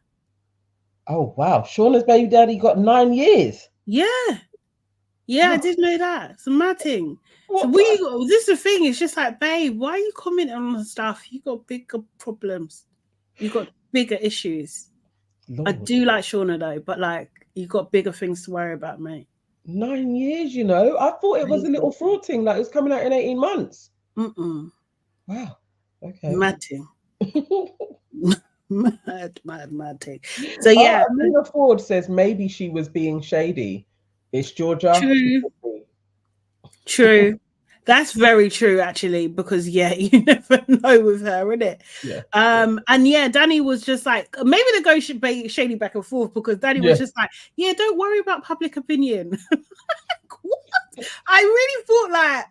Oh, wow. Shauna's baby daddy got 9 years. Yeah. Yeah, I did know that. It's a mad thing. So this is the thing. It's just like, babe, why are you commenting on stuff? You got bigger problems. You got bigger issues. Lord. I do like Shauna though, but like you got bigger things to worry about, mate. 9 years, I thought it was a little fraud thing, like it was coming out in 18 months. Wow. Okay. Mad thing. mad thing. So yeah. Amina Ford says maybe she was being shady. It's Georgia. True. That's very true, actually, because you never know with her, innit? Yeah. And yeah, Danny was just like, maybe they go shady back and forth because Danny was just like, yeah, don't worry about public opinion. What? I really thought like,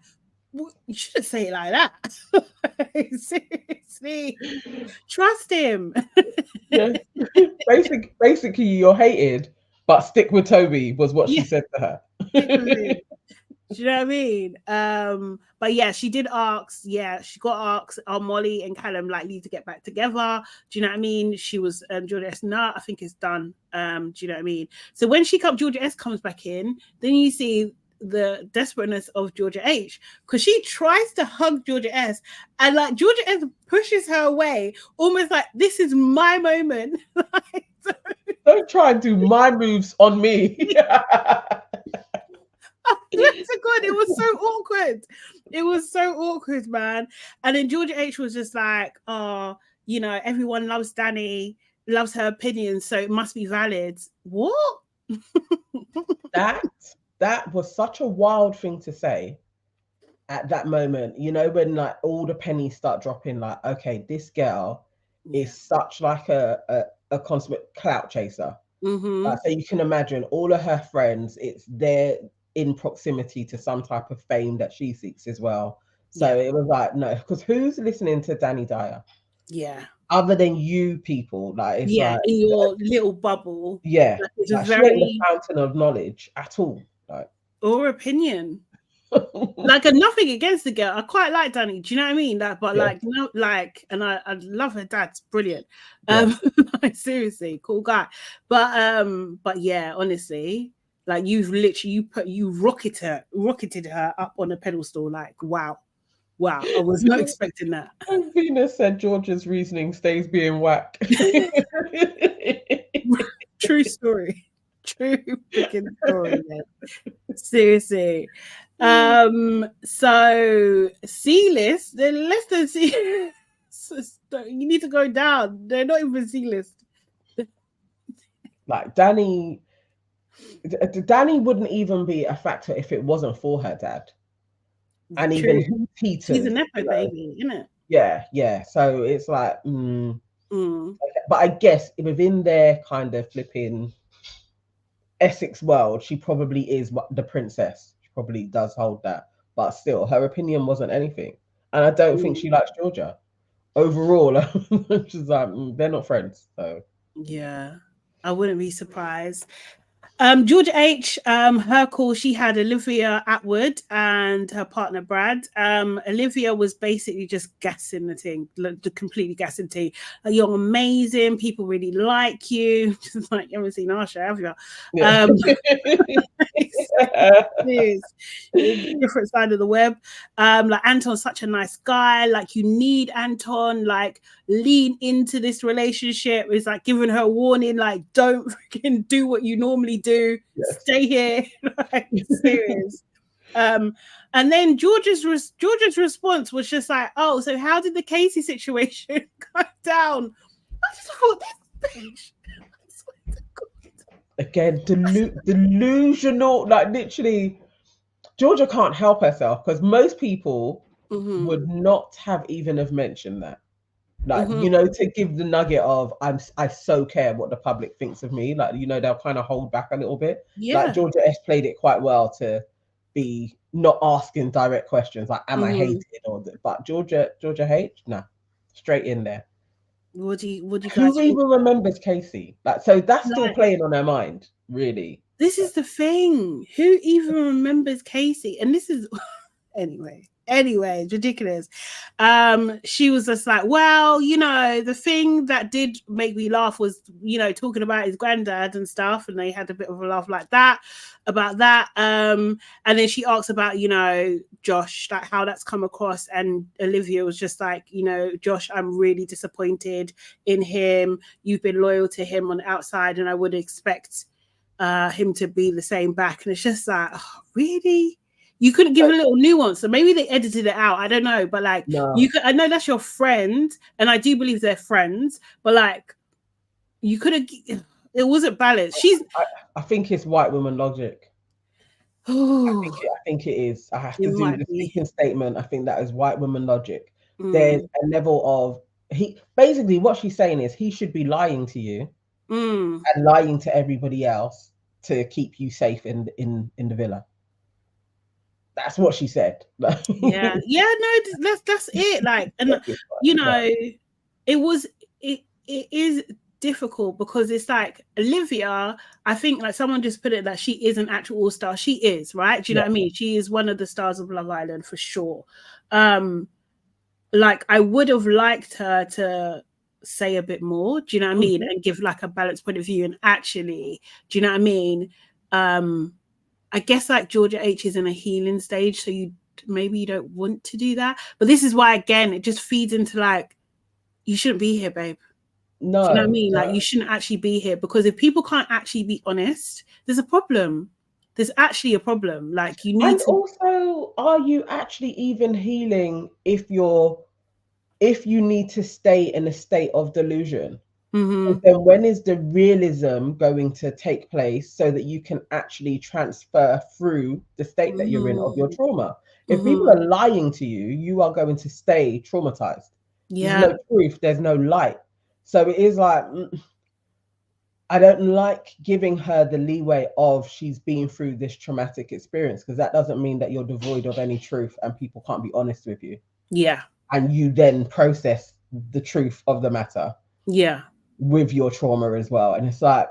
well, you shouldn't say it like that. Seriously, trust him. Yeah. Basically, you're hated, but stick with Toby was what she said to her. Do you know what I mean? But yeah, she did ask. Yeah, she got asked, are Molly and Callum likely to get back together? Do you know what I mean? She was Georgia S. No, I think it's done. Do you know what I mean? So when Georgia S. comes back in, then you see the desperateness of Georgia H, because she tries to hug Georgia S, and like Georgia S pushes her away, almost like this is my moment. Don't try and do my moves on me. God, it was so awkward. It was so awkward, man. And then Georgia H was just like, oh, everyone loves Danny, loves her opinion, so it must be valid. What? That was such a wild thing to say at that moment, when like all the pennies start dropping, like, okay, this girl is such like a consummate clout chaser. So you can imagine all of her friends, it's there in proximity to some type of fame that she seeks as well. So it was like, no, because who's listening to Danny Dyer? Yeah. Other than you people, like it's like in your little bubble. Yeah. Like, she ain't the fountain of knowledge at all. Like or opinion. Like nothing against the girl. I quite like Danny. Do you know what I mean? Like, but and I love her dad. It's brilliant. Like, seriously, cool guy. But yeah, honestly, like you've literally rocketed her up on a pedestal. Like, wow, I was not expecting that. Venus said Georgia's reasoning stays being whack. True story. True freaking story, man. Seriously. So C-list, they're less than C. You need to go down. They're not even C-list. Like Danny wouldn't even be a factor if it wasn't for her dad. And True. even She's Peter's, a nepo baby, isn't it? yeah. So it's like, okay. But I guess within their kind of flipping Essex world, she probably is the princess. She probably does hold that. But still, her opinion wasn't anything. And I don't think she likes Georgia. Overall, she's like, they're not friends. So yeah, I wouldn't be surprised. Georgia H, her call, she had Olivia Atwood and her partner Brad. Olivia was basically just gassing the thing, completely gassing the thing. Like, you're amazing, people really like you. Just like, you haven't seen our show, have you? yeah. It's a different side of the web. Like, Anton's such a nice guy. Like, you need Anton. Like, lean into this relationship. It's like giving her a warning. Like, don't freaking do what you normally do. Yes. Stay here. Like, serious. And then George's response was just like, "Oh, so how did the Casey situation go down?" I just thought, this bitch. Again, delusional. Like, literally, Georgia can't help herself because most people would not have even have mentioned that. Like, to give the nugget of I so care what the public thinks of me. Like, they'll kind of hold back a little bit. Yeah. Like, Georgia S played it quite well to be not asking direct questions like, am I hated? But Georgia H, no, straight in there. Would you guys? Who even remembers Casey? Like, so that's still playing on their mind, really. This is the thing. Who even remembers Casey? And this is anyway, it's ridiculous. She was just like, well, the thing that did make me laugh was, talking about his granddad and stuff, and they had a bit of a laugh like that about that. And then she asked about, Josh, like how that's come across, and Olivia was just like, Josh, I'm really disappointed in him. You've been loyal to him on the outside, and I would expect him to be the same back. And it's just like, oh, really? You couldn't give a little nuance, so maybe they edited it out. I don't know, but like, I know that's your friend, and I do believe they're friends, but like, you could have. It wasn't balanced. I think it's white woman logic. I think it is. I have to do the speaking statement. I think that is white woman logic. There's a level of basically what she's saying is he should be lying to you and lying to everybody else to keep you safe in the villa. That's what she said. No, that's it. Like, and it is difficult because it's like Olivia, I think, like, someone just put it that she is an actual all-star. She is, right? Do you know what I mean? She is one of the stars of Love Island for sure. Like, I would have liked her to say a bit more, do you know what I mean? And give like a balanced point of view. And actually, do you know what I mean? I guess like Georgia H is in a healing stage, so maybe you don't want to do that. But this is why, again, it just feeds into like, you shouldn't be here, babe. No, do you know what I mean? Like, you shouldn't actually be here, because if people can't actually be honest, there's a problem. There's actually a problem. Like, you need to. Also, are you actually even healing if you need to stay in a state of delusion? Then when is the realism going to take place so that you can actually transfer through the state that you're in of your trauma? If people are lying to you, you are going to stay traumatized. There's no proof, there's no light. So it is like, I don't like giving her the leeway of she's been through this traumatic experience, because that doesn't mean that you're devoid of any truth and people can't be honest with you. Yeah. And you then process the truth of the matter. Yeah. With your trauma as well. And it's like,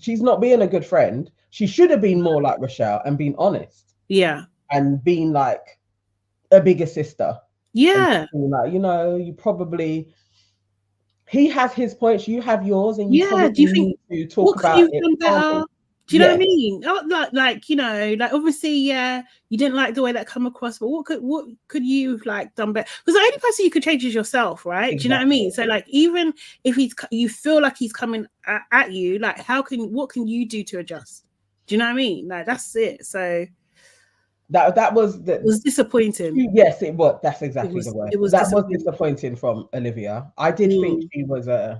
she's not being a good friend. She should have been more like Rochelle and been honest. Yeah. And being like a bigger sister. Yeah. Like, you probably, he has his points, you have yours, and you probably do you think, need to talk about it. Done better? Do you know what I mean? Like, like, obviously, you didn't like the way that come across, but what could you like done better? Because the only person you could change is yourself, right? Exactly. Do you know what I mean? So like, even if you feel like he's coming at you, like, what can you do to adjust? Do you know what I mean? Like, that's it. So That was It was disappointing. Yes, it was. That's exactly the word. It was That was disappointing. disappointing from Olivia. I did think she was I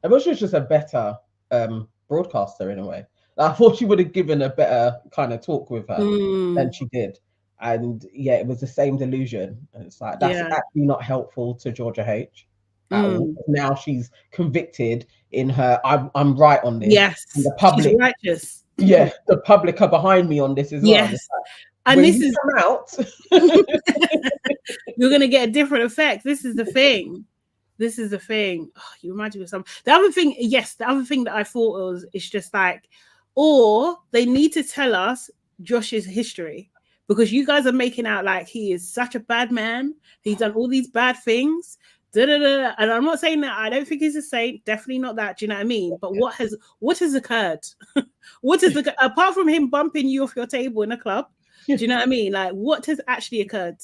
wish she was just a better broadcaster in a way. I thought she would have given a better kind of talk with her than she did. And yeah, it was the same delusion. And it's like that's actually not helpful to Georgia H at all. Now she's convicted in her I'm right on this. Yes. And the public, she's righteous. Yeah, the public are behind me on this as well. Yes. Like, and when this is come out, you're gonna get a different effect. This is the thing. This is the thing. Oh, you remind me of something. The other thing, yes, the other thing that I thought was, it's just like, or they need to tell us Josh's history, because you guys are making out like he is such a bad man. He's done all these bad things. And I'm not saying that I don't think he's a saint. Definitely not that. Do you know what I mean? But what has occurred? What is apart from him bumping you off your table in a club? Do you know what I mean? Like, what has actually occurred?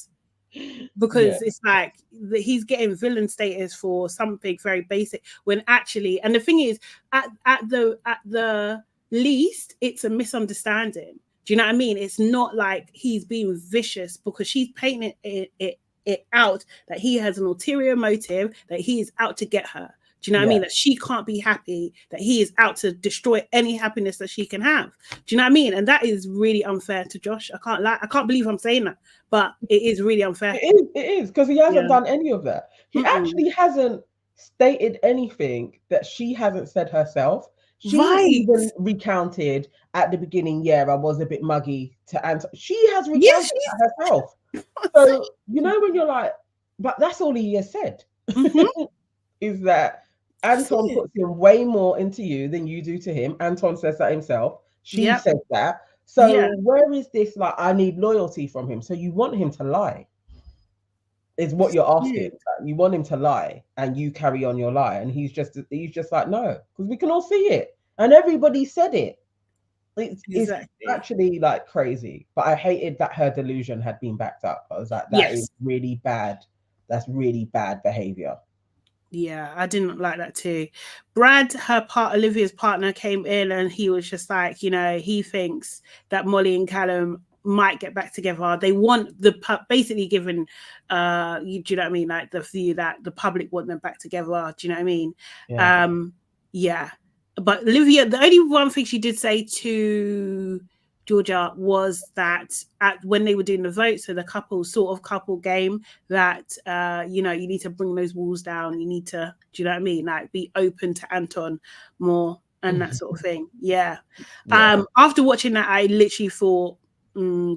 Because it's like he's getting villain status for something very basic, when actually, and the thing is, at the least, it's a misunderstanding. Do you know what I mean? It's not like he's being vicious, because she's painting it out that he has an ulterior motive, that he is out to get her. Do you know what I mean? That she can't be happy, that he is out to destroy any happiness that she can have. Do you know what I mean? And that is really unfair to Josh. I can't lie. I can't believe I'm saying that, but it is really unfair. It is, because he hasn't done any of that. He actually hasn't stated anything that she hasn't said herself. She even recounted at the beginning, I was a bit muggy to Anton. She has recounted that herself. So, you know, when you're like, but that's all he has said, is that Anton puts in way more into you than you do to him. Anton says that himself. She says that. So where is this, like, I need loyalty from him? So you want him to lie, is what you're asking. You want him to lie, and you carry on your lie. And he's just like, no, because we can all see it. And everybody said it. It's actually like crazy. But I hated that her delusion had been backed up. I was like, that is really bad. That's really bad behavior. Yeah, I didn't like that too. Brad, Olivia's partner, came in and he was just like, you know, he thinks that Molly and Callum might get back together. They want basically given, do you know what I mean? Like the view that the public want them back together. Do you know what I mean? Yeah. But Olivia, the only one thing she did say to Georgia was that when they were doing the vote, so the couple game, that you know, you need to bring those walls down. You need to, do you know what I mean? Like, be open to Anton more and that sort of thing. After watching that, I literally thought,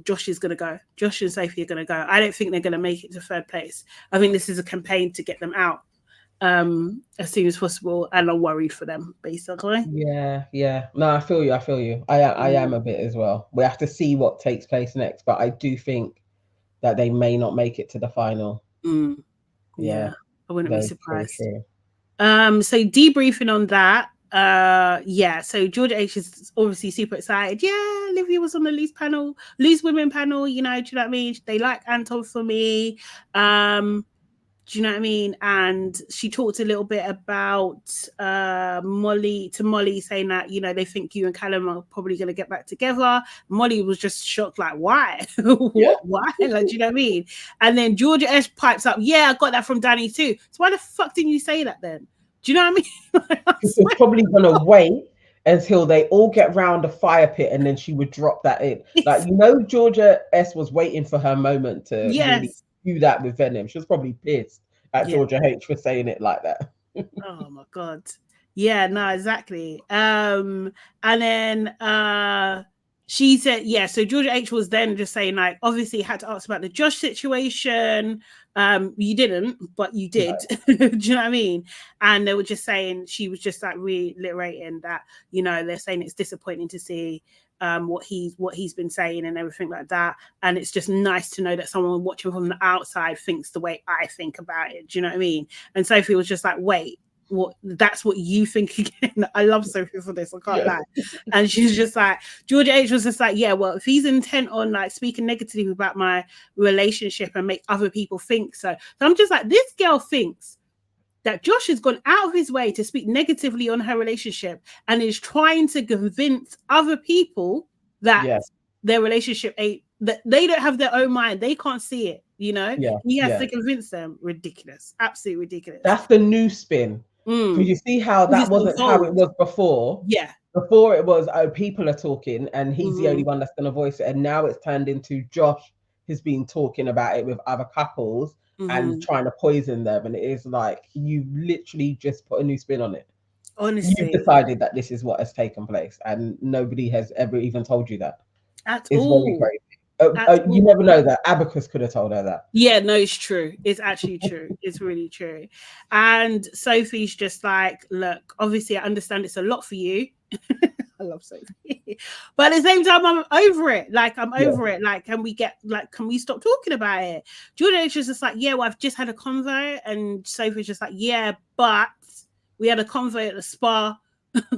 Josh is gonna go. Josh and Sophie are gonna go. I don't think they're gonna make it to third place. I think this is a campaign to get them out as soon as possible, and I'm worried for them, basically. No, I feel you. I am a bit as well. We have to see what takes place next, but I do think that they may not make it to the final. I wouldn't be surprised. So debriefing on that, so Georgia H is obviously super excited. Olivia was on the loose women panel, you know, do you know what I mean? They like Anton for me. Do you know what I mean? And she talked a little bit about Molly, saying that, you know, they think you and Callum are probably going to get back together. Molly was just shocked, like, why? Why? Like, do you know what I mean? And then Georgia S pipes up, I got that from Danny too. So why the fuck didn't you say that then? Do you know what I mean? She's probably going to wait until they all get round the fire pit, and then she would drop that in. Like, you know, Georgia S was waiting for her moment to really do that with Venom. She was probably pissed at Georgia H for saying it like that. Oh my god. Yeah, no, exactly. And then she said, so Georgia H was then just saying, like, obviously had to ask about the Josh situation. You didn't, but you did. No. Do you know what I mean? And they were just saying, she was just like reiterating that, you know, they're saying it's disappointing to see what he's been saying and everything like that. And it's just nice to know that someone watching from the outside thinks the way I think about it. Do you know what I mean? And Sophie was just like, wait, what? That's what you think again? I love Sophie for this. I can't lie. And she's just like, Georgia H was just like, well, if he's intent on like speaking negatively about my relationship and make other people think so I'm just like, this girl thinks that Josh has gone out of his way to speak negatively on her relationship and is trying to convince other people that their relationship ain't that they don't have their own mind. They can't see it, you know. Yeah, He has yeah. to convince them. Ridiculous, absolutely ridiculous. That's the new spin. Because you see how that It's wasn't how it unfold. was before. Yeah. Before it was, oh, people are talking and he's the only Mhm. one that's going to voice it. And now it's turned into Josh has been talking about it with other couples and Mhm. trying to poison them. And it is like, you literally just put a new spin on it. You've Honestly, decided that this is what has taken place and nobody has ever even told you that. at It's very all, crazy. at You all. never know that. Abacus could have told her that. Yeah, no, it's true. It's actually true. It's really true. And Sophie's just like, look, obviously, I understand it's a lot for you. I love Sophie, but at the same time, I'm over it. Like, I'm Yeah. over it. Like, can we stop talking about it? Jordan is just like, yeah, well, I've just had a convo, and Sophie's just like, yeah, but we had a convo at the spa.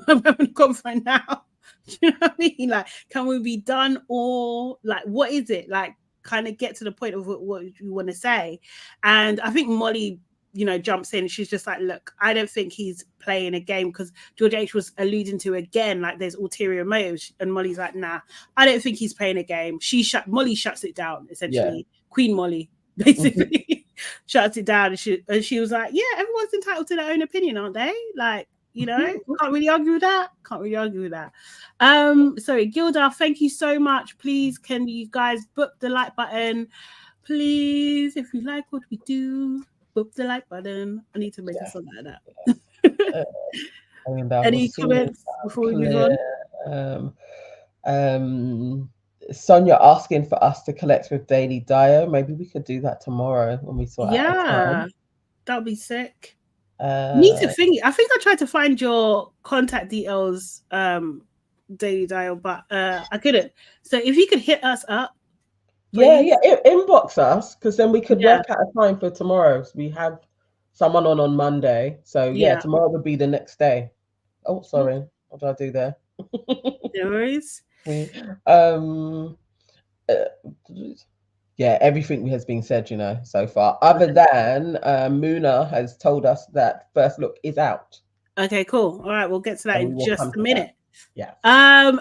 I'm having a convo now. Do you know what I mean? Like, can we be done, or like, what is it? Like, kind of get to the point of what you want to say. And I think Molly, you know, jumps in. She's just like, look, I don't think he's playing a game, because George H was alluding to again, like there's ulterior motives. And Molly's like, nah, I don't think he's playing a game. Molly shuts it down, essentially. Yeah. Queen Molly, basically, shuts it down. And she was like, yeah, everyone's entitled to their own opinion, aren't they? Like, you know, can't really argue with that. Sorry, Gilda, thank you so much. Please, can you guys book the like button? Please, if you like what we do, book the like button. I need to make a song out of that. Any comments before we move on? Sonia asking for us to collect with Daily Dio. Maybe we could do that tomorrow when we sort out a time. That'll be sick. Need to think. I think I tried to find your contact details, Daily Dial, but I couldn't. So if you could hit us up, please. Yeah, inbox us, because then we could work out a time for tomorrow. So we have someone on Monday, so yeah, tomorrow would be the next day. Oh, sorry, what did I do there? No worries. Yeah, everything has been said, you know, so far. Other than Muna has told us that First Look is out. Okay, cool. All right, we'll get to that in just a minute. Yeah.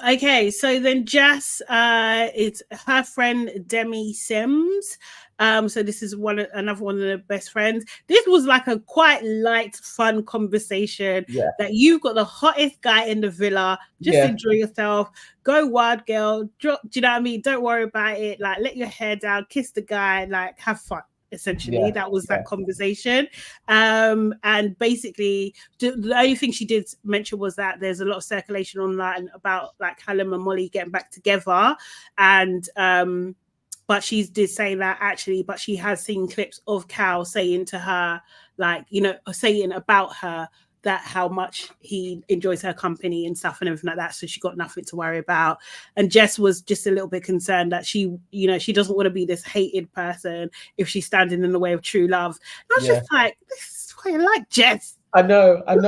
Okay, so then Jess, it's her friend Demi Sims. So this is another one of the best friends. This was like a quite light, fun conversation. Yeah. That you've got the hottest guy in the villa. Just enjoy yourself. Go wild, girl. Do you know what I mean? Don't worry about it. Like, let your hair down, kiss the guy, like, have fun. Essentially, that was that conversation. And basically, the only thing she did mention was that there's a lot of circulation online about like Hallam and Molly getting back together. And but she did say that actually, but she has seen clips of Cal saying to her, like, you know, saying about her that how much he enjoys her company and stuff and everything like that. So she got nothing to worry about. And Jess was just a little bit concerned that she, you know, she doesn't want to be this hated person if she's standing in the way of true love. And I was just like, this is why I like Jess. I know. And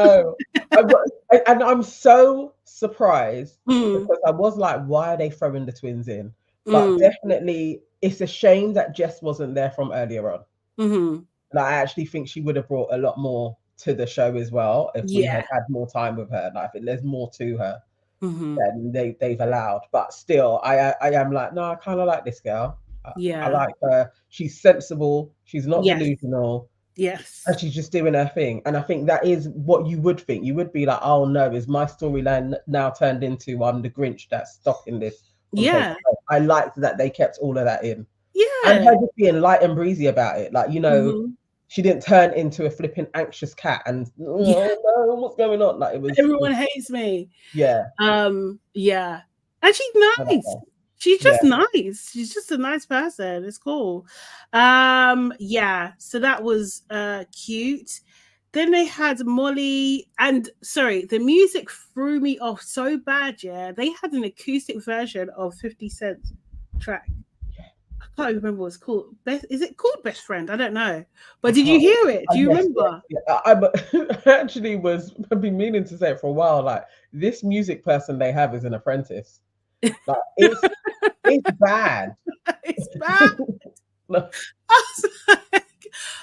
I'm so surprised because I was like, why are they throwing the twins in? But definitely, it's a shame that Jess wasn't there from earlier on. And I actually think she would have brought a lot more to the show as well if we had more time with her. And I think there's more to her than they've allowed. But still, I am like, no, I kind of like this girl. I like her. She's sensible. She's not delusional. Yes. And she's just doing her thing. And I think that is what you would think. You would be like, oh no, is my storyline now turned into I'm the Grinch that's stopping this? I liked that they kept all of that in. And her just being light and breezy about it. Like, you know, she didn't turn into a flipping anxious cat and oh no, what's going on? Like, it was everyone hates me. Yeah. And she's nice. She's just nice. She's just a nice person. It's cool. So that was cute. Then they had Molly, and sorry, the music threw me off so bad. Yeah, they had an acoustic version of 50 Cent's track. I can't remember what it's called. Is it called Best Friend? I don't know. But did you hear it? Do you remember? I actually I've been meaning to say it for a while. Like, this music person they have is an apprentice. Like, it's bad. It's bad.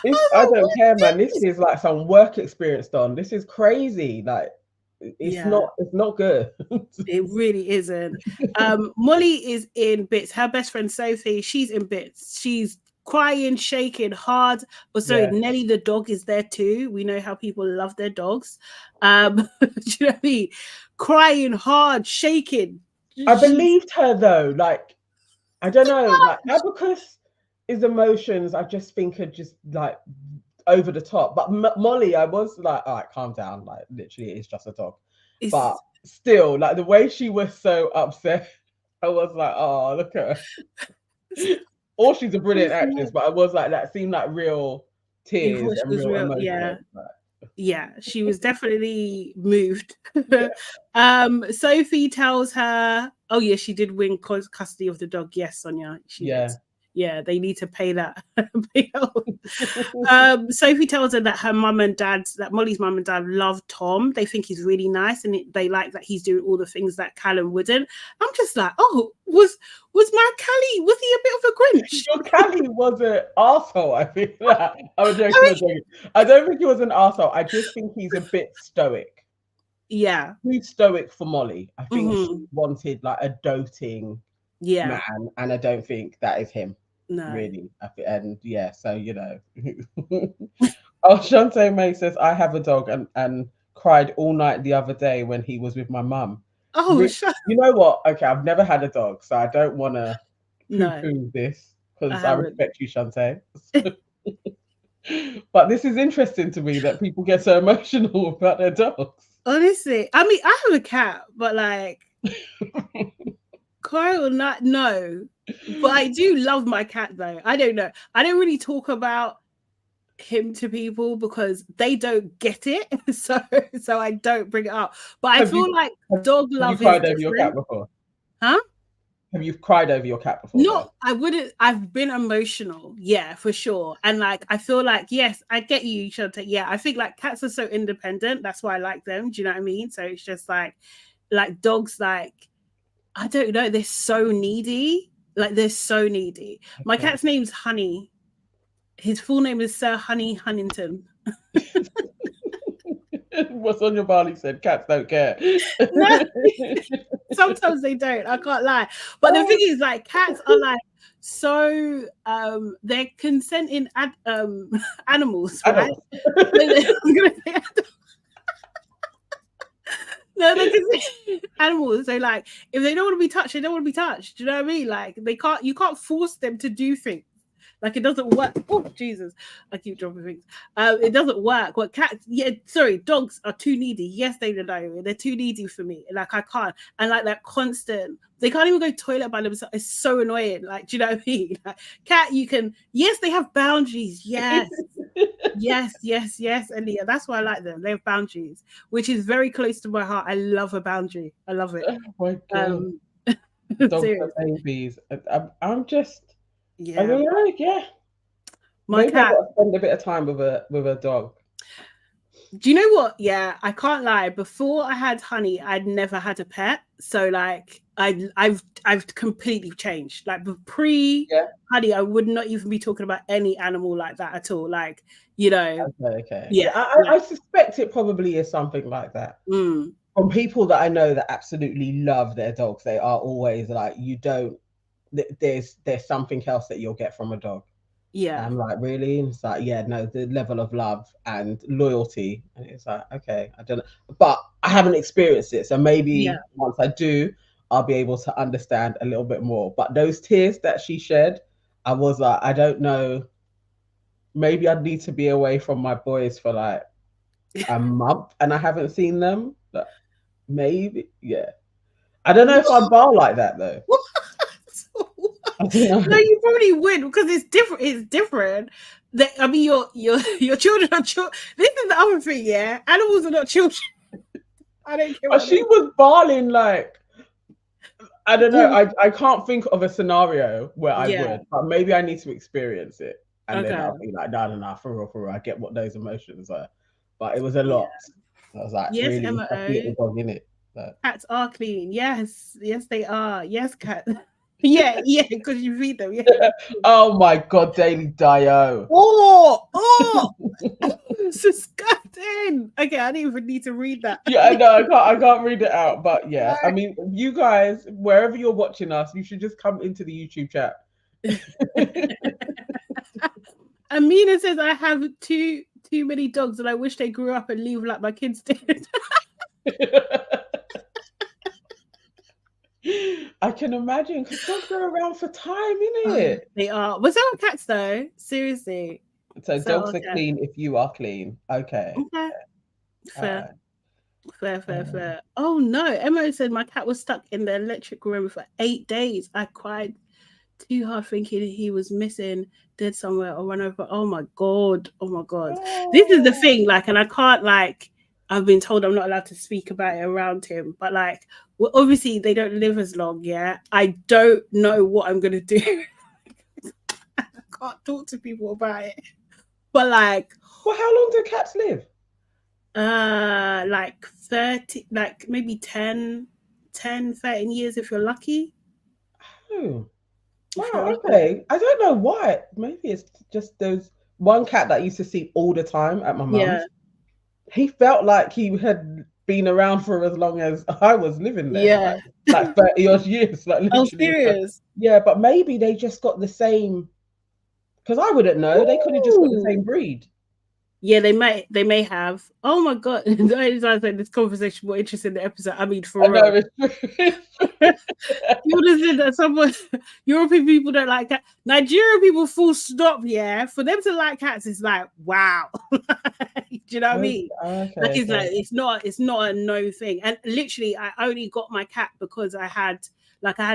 I don't care, man. This is like some work experience done. This is crazy. Like, It's Yeah. not good. It really isn't. Molly is in bits. Her best friend Sophie, she's in bits. She's crying, shaking hard. Oh, sorry, Yeah. Nelly the dog is there too. We know how people love their dogs. Do you know what I mean? Crying hard, shaking. I She's believed her though. Like, I don't know, like Abacus is emotions I just think are just like over the top. But Molly, I was like, all right, calm down. Like, literally, it's just a dog. But it's still, like the way she was so upset, I was like, oh, look at her. Or she's a brilliant actress, but I was like, that seemed like real you tears thought she and was real real, emotion. yeah. Yeah, she was definitely moved. Yeah. Sophie tells her, oh yeah, she did win custody of the dog. Yes, Sonia, she did. Yeah. Yeah, they need to pay that. Sophie tells her that her mum and dad, that Molly's mum and dad love Tom. They think he's really nice, and they like that he's doing all the things that Callum wouldn't. I'm just like, oh, was my Callie? Was he a bit of a Grinch? Your Callie was an arsehole, I think. I'm joking, I mean, I'm joking. I don't think he was an arsehole. I just think he's a bit stoic. Yeah. Too stoic for Molly. I think she Mhm. wanted like a doting Yeah. man, and I don't think that is him. No. Really. And yeah, so you know. Oh, Shantae May says, I have a dog and cried all night the other day when he was with my mum. Oh, You know what? Okay, I've never had a dog, so I don't want to no, poo-poo this I because I haven't. respect you, Shantae. But this is interesting to me that people get so emotional about their dogs. Honestly, I mean, I have a cat, but like, cry or not, no. But I do love my cat, though. I don't know. I don't really talk about him to people because they don't get it, so I don't bring it up. But I feel like dog Have you love is cried over your cat different. before? Huh? Have you cried over your cat before, though? No, I wouldn't. I've been emotional, yeah, for sure. And like, I feel like, yes, I get you, Shante. Yeah, I think like cats are so independent. That's why I like them. Do you know what I mean? So it's just like dogs, like, I don't know, they're so needy. Like, they're so needy. Okay. My cat's name's Honey. His full name is Sir Honey Huntington. What's on your Barley said, cats don't care. No, sometimes they don't. I can't lie. But the thing is, like, cats are like so they're consenting animals, right? No, they're consenting animals. So like, if they don't want to be touched, they don't want to be touched. Do you know what I mean? Like, you can't force them to do things. Like, it doesn't work. Oh, Jesus. I keep dropping things. It doesn't work. What cats, dogs are too needy. Yes, they know. They're too needy for me. Like, I can't. And like that constant, they can't even go toilet by themselves. It's so annoying. Like, do you know what I mean? Like, cat, you can, yes, they have boundaries. Yes. yes. And yeah, that's why I like them. They have boundaries, which is very close to my heart. I love a boundary. I love it. Oh my God. Dogs are babies. I'm just, yeah. I don't know, yeah. Maybe I've got to spend a bit of time with a dog. Do you know what? Yeah, I can't lie. Before I had Honey, I'd never had a pet. So like, I've completely changed. Like, pre-Honey, I would not even be talking about any animal like that at all. Like, you know. Okay. Yeah. I suspect it probably is something like that. Mm. From people that I know that absolutely love their dogs, they are always like, you don't. There's something else that you'll get from a dog. Yeah. I'm like, really? And it's like, yeah, no, the level of love and loyalty. And it's like, okay, I don't know. But I haven't experienced it. So maybe once I do, I'll be able to understand a little bit more. But those tears that she shed, I was like, I don't know. Maybe I'd need to be away from my boys for like a month and I haven't seen them. But maybe, yeah. I don't know if I'd bar like that though. No, you probably would because it's different. It's different. I mean, your children are children. This is the other thing, yeah. Animals are not children. I don't care. But she was bawling like, I don't know. I can't think of a scenario where I would, but maybe I need to experience it, and then I'll be like, no, for real. I get what those emotions are, but it was a lot. I was like, yes, really, Emma, a little dog in it. Cats are clean. Yes, they are. Yes, cat. Yeah, because you read them. Yeah. Oh my God, Daily Dio. Oh, it's disgusting. Okay, I didn't even need to read that. Yeah, I know. I can't read it out, but yeah. I mean, you guys, wherever you're watching us, you should just come into the YouTube chat. Amina says I have too many dogs and I wish they grew up and leave like my kids did. I can imagine, because dogs are around for time, innit? They are. But so are cats though. Seriously. So dogs are cats. clean if you are clean. Okay. Okay. Fair. Right. Fair. Oh no. Emma said my cat was stuck in the electric room for 8 days. I cried too hard thinking he was missing, dead somewhere or run over. Oh my God. This is the thing, like, and I can't, like, I've been told I'm not allowed to speak about it around him, but like, well, obviously they don't live as long. Yeah. I don't know what I'm gonna do. I can't talk to people about it. But like, well, how long do cats live? Like 30, like maybe 10, 13 years if you're lucky. Oh, wow, okay. I don't know why. Maybe it's just those one cat that I used to see all the time at my mum's. He felt like he had been around for as long as I was living there. Yeah. Like 30 odd years. Like literally. Oh, serious? Yeah, but maybe they just got the same, because I wouldn't know. They could have just got the same breed. Yeah, they may have. Oh my God. This conversation more interesting in the episode. I mean, for real. You would have said that someone, European people don't like cats. Nigerian people, full stop, yeah. For them to like cats, it's like, wow. Do you know what I mean? Okay, it's not a no thing. And literally, I only got my cat because I had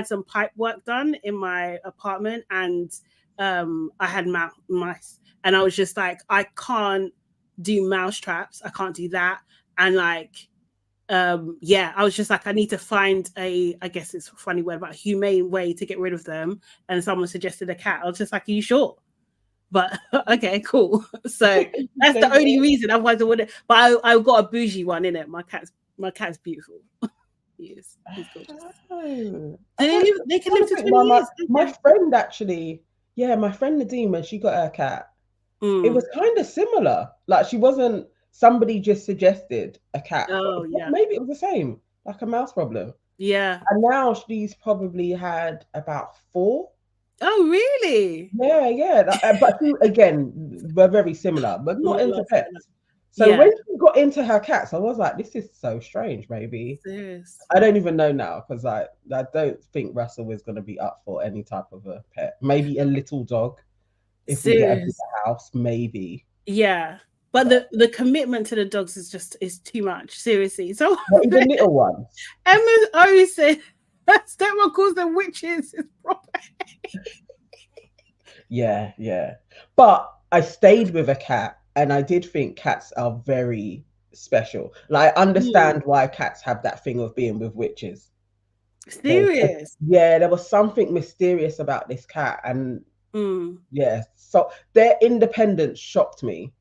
some pipe work done in my apartment, and I had mice. And I was just like, I can't do mouse traps. I can't do that. And like, I was just like, I need to find I guess it's a funny word, but a humane way to get rid of them. And someone suggested a cat. I was just like, are you sure? But okay, cool. So that's the only reason. Otherwise I wouldn't. But I got a bougie one in it. My cat's beautiful. He's gorgeous. They can live to 20 years. My friend actually, my friend Nadine, when she got her cat, it was kind of similar. Like, she wasn't, somebody just suggested a cat. Oh, yeah. Maybe it was the same, like a mouse problem. Yeah. And now she's probably had about 4. Oh, really? Yeah. But again, we're very similar, but not into pets. So when she got into her cats, I was like, this is so strange, maybe. Serious. I don't even know now, because I don't think Russell is going to be up for any type of a pet. Maybe a little dog. If we get a bigger house, maybe. Yeah. But the commitment to the dogs is too much. Seriously. So the little ones. Emma always said Stepmom calls them witches. It's proper. Yeah. But I stayed with a cat, and I did think cats are very special. Like, I understand why cats have that thing of being with witches. Serious? There was something mysterious about this cat, and so their independence shocked me.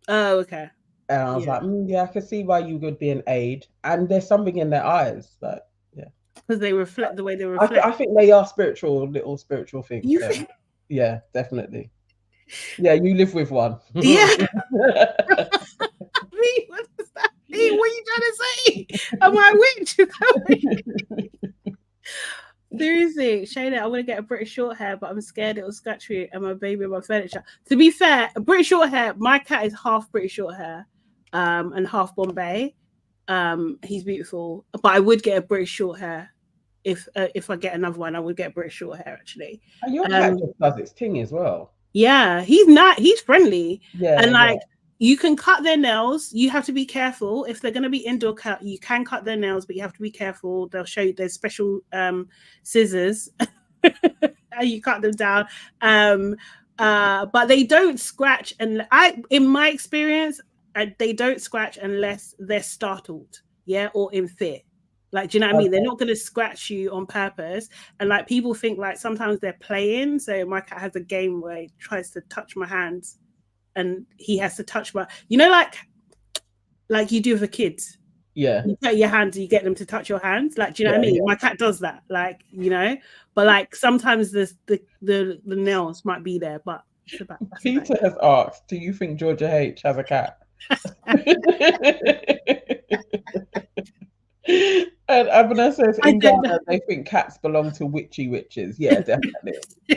Oh, okay. And I was like, I can see why you would be an aid. And there's something in their eyes, but because they reflect the way they reflect. I think they are little spiritual things. You think? Yeah, definitely. Yeah, you live with one. Yeah. What does that mean? What are you trying to say? Am I a witch? Seriously, Shayna, I want to get a British short hair, but I'm scared it'll scratch me and my baby and my furniture. To be fair, a British short hair, my cat is half British short hair, and half Bombay. He's beautiful, but I would get a British short hair if I get another one. I would get a British short hair actually. And your cat just does its thing as well. Yeah, he's friendly. Yeah, and like. You can cut their nails. You have to be careful. If they're going to be indoor cut, you can cut their nails, but you have to be careful. They'll show you there's special scissors and you cut them down. But they don't scratch. And in my experience, they don't scratch unless they're startled, or in fear. Like, do you know what I mean? They're not going to scratch you on purpose. And like, people think like sometimes they're playing. So my cat has a game where he tries to touch my hands. And he has to touch my, like you do with a kid. Yeah. You put your hands, you get them to touch your hands. Like, do you know what I Yeah, mean? yeah. My cat does that. Like, you know, but like sometimes the nails might be there, but that's about Peter has asked, do you think Georgia H has a cat? And Abner says I in don't know. Ghana they think cats belong to witchy witches. Yeah, definitely.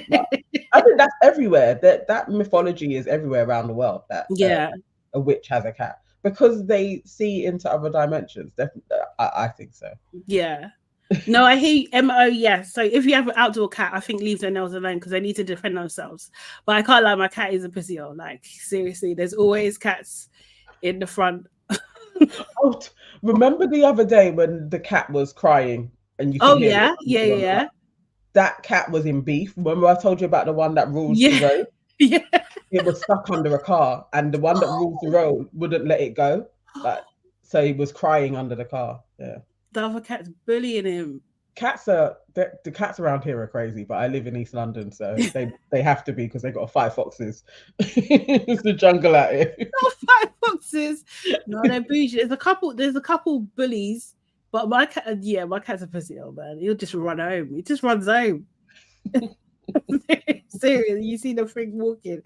But I think that's everywhere. That mythology is everywhere around the world. That Yeah. a witch has a cat because they see into other dimensions. Definitely, I think so. Yeah. No, I hate MO. Yes. So if you have an outdoor cat, I think leave their nails alone because they need to defend themselves. But I can't lie, my cat is a pussy. Like, seriously, there's always cats in the front. Oh, remember the other day when the cat was crying and you could Oh hear yeah, it? yeah. That cat was in beef. Remember I told you about the one that rules the road? Yeah. It was stuck under a car, and the one that rules the road wouldn't let it go. Like, so he was crying under the car. Yeah. The other cat's bullying him. Cats are the cats around here are crazy, but I live in East London, so they have to be because they got 5 foxes. It's the jungle out here. Not 5 foxes. No, they're bougie. There's a couple bullies, but my cat's a pussy, man. He'll just run home. He just runs home. Seriously, you see the freak walking.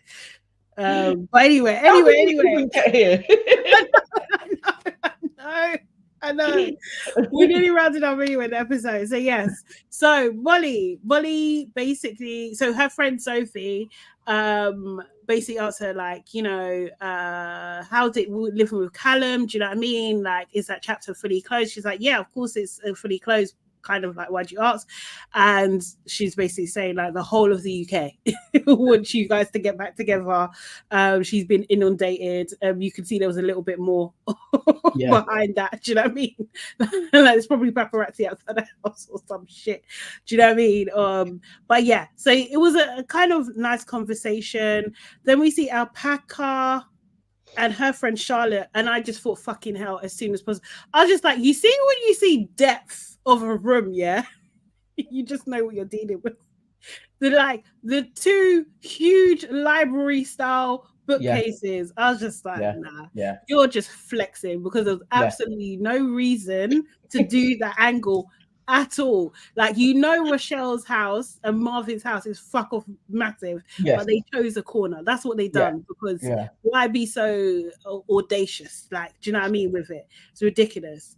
But anyway. Get here. I know. We nearly rounded up anyway the episode. So yes. So Molly basically, so her friend Sophie basically asked her, like, you know, how's it living with Callum? Do you know what I mean? Like, is that chapter fully closed? She's like, yeah, of course it's fully closed. Kind of like, why'd you ask? And she's basically saying, like, the whole of the UK wants you guys to get back together. She's been inundated. You can see there was a little bit more behind that. Do you know what I mean? Like, it's probably paparazzi outside the house or some shit. Do you know what I mean? But yeah, so it was a kind of nice conversation. Then we see Alpaca and her friend Charlotte, and I just thought, fucking hell, as soon as possible. I was just like, you see, when you see depth of a room, yeah, you just know what you're dealing with. The 2 huge library style bookcases. I was just like, nah, you're just flexing, because there's absolutely no reason to do that angle at all. Like, you know, Rochelle's house and Marvin's house is fuck off massive, but they chose a corner. That's what they done, because why be so audacious? Like, do you know what I mean with it? It's ridiculous.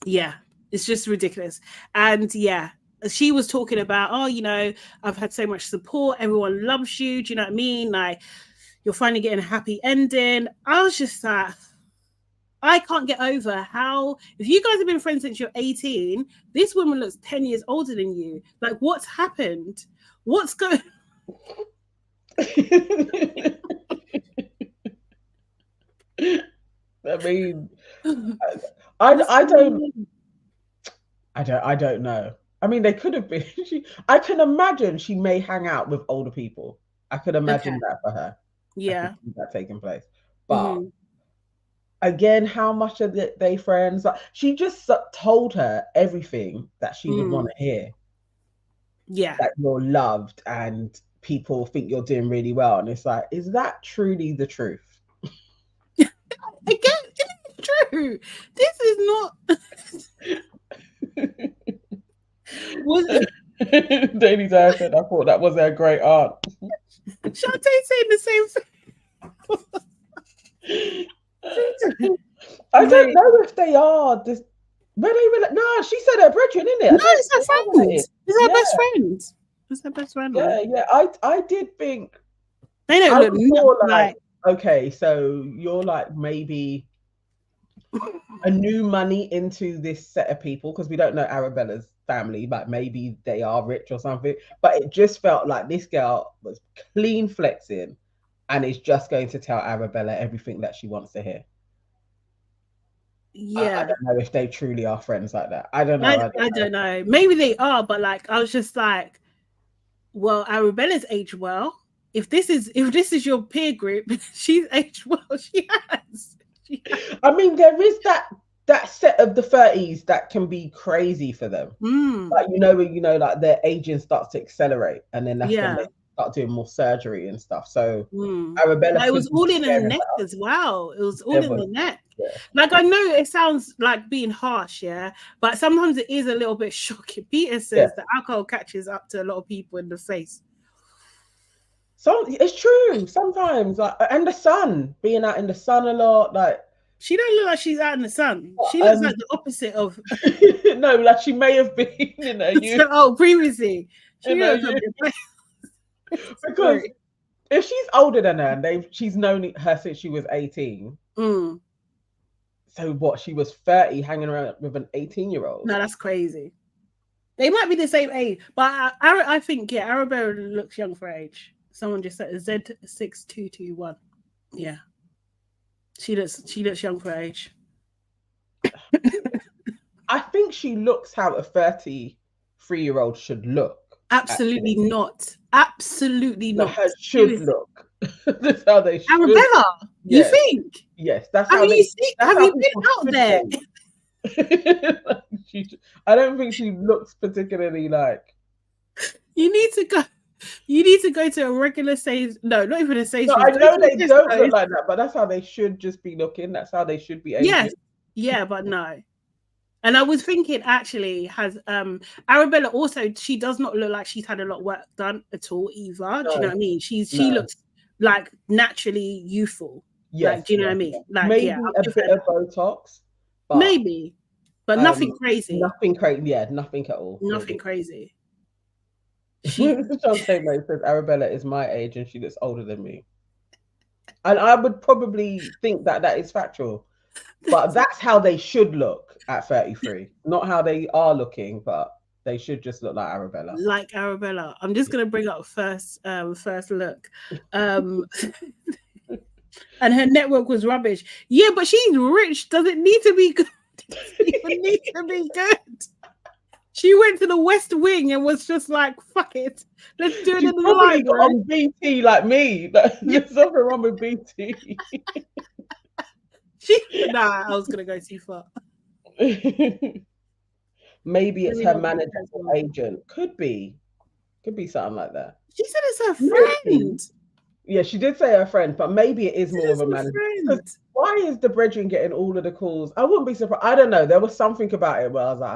Yeah, it's just ridiculous. And yeah, she was talking about, oh, you know, I've had so much support, everyone loves you, do you know what I mean? Like, you're finally getting a happy ending. I was just like, I can't get over how, if you guys have been friends since you're 18, this woman looks 10 years older than you. Like, what's happened? What's going I mean, I don't know. I mean, they could have been. I can imagine she may hang out with older people. I could imagine that for her. Yeah, that taking place. But again, how much are they friends? Like, she just told her everything that she would want to hear. Yeah, that you're loved and people think you're doing really well, and it's like, is that truly the truth? Again, it's true. This is not. Was it? Daily Dad said, I thought that was a great aunt. Shantae saying the same thing. I don't know if they are this. Were they really? No, she said her brethren, innit? No, it's her friend. It's her best friend. It's her best friend. Yeah. I did think they don't look more like okay, so you're like maybe a new money into this set of people, because we don't know Arabella's family, but maybe they are rich or something. But it just felt like this girl was clean flexing and is just going to tell Arabella everything that she wants to hear. Yeah, I don't know if they truly are friends like that. I don't know. I don't know. Maybe they are, but like, I was just like, well, Arabella's aged well. If this is your peer group, she's aged well. She has. I mean, there is that set of the 30s that can be crazy for them. Like, like their aging starts to accelerate, and then that's when start doing more surgery and stuff. So Mm. Arabella But it was could be all in her scaring neck her. as well. It was all There in was, the neck. yeah. Like, I know it sounds like being harsh, yeah, but sometimes it is a little bit shocking. Peter says that alcohol catches up to a lot of people in the face. So it's true sometimes, like, and the sun, being out in the sun a lot, like she don't look like she's out in the sun. She looks like the opposite of no, like she may have been in her youth. So, previously she looks because if she's older than her and she's known her since she was 18. So what, she was 30 hanging around with an 18-year-old? No, that's crazy. They might be the same age, but I think, yeah, Arabella looks young for age. Someone just said Z6221. Yeah. She looks young for age. I think she looks how a 33-year-old should look. Absolutely actually. Not. Absolutely not. Her should look. That's how they should. Arabella, you think? Yes, that's how they. Have you been out there? I don't think she looks particularly like. You need to go. You need to go to a regular stage. No, not even a stage. No, I know they don't look like that, but that's how they should just be looking. That's how they should be aging. Yes, yeah, but no. And I was thinking, actually, has Arabella also? She does not look like she's had a lot of work done at all either. No. Do you know what I mean? She looks like naturally youthful. Yes. Like, do you know what I mean? Like, maybe a bit of Botox. But, maybe, but nothing crazy. Nothing crazy. Yeah, nothing at all. Nothing crazy. Shantae May says Arabella is my age and she looks older than me. And I would probably think that is factual. But that's how they should look at 33. Not how they are looking, but they should just look like Arabella. Like Arabella. I'm just going to bring up first look. And her network was rubbish. Yeah, but she's rich. Does it need to be good? It needs to be good. She went to the West Wing and was just like, fuck it. Let's do it in the live. On BT like me. There's something wrong with BT. Nah, I was going to go too far. Maybe it's her manager or agent. Could be something like that. She said it's her friend. Yeah, she did say her friend, but maybe it is more of a manager. Why is the brethren getting all of the calls? I wouldn't be surprised. I don't know. There was something about it where I was like,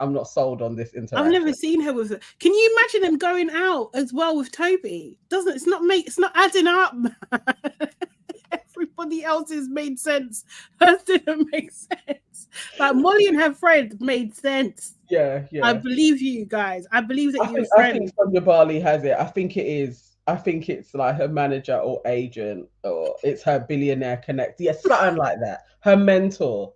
I'm not sold on this interaction. I've never seen her with it. Can you imagine them going out as well with Toby? It's not adding up. Everybody else's made sense. Hers didn't make sense. Like Molly and her friend made sense. Yeah. I believe you guys. I believe that you're a friend. I think Sonia Barley has it. I think it is. I think it's like her manager or agent, or it's her billionaire connect. Yeah, something like that. Her mentor.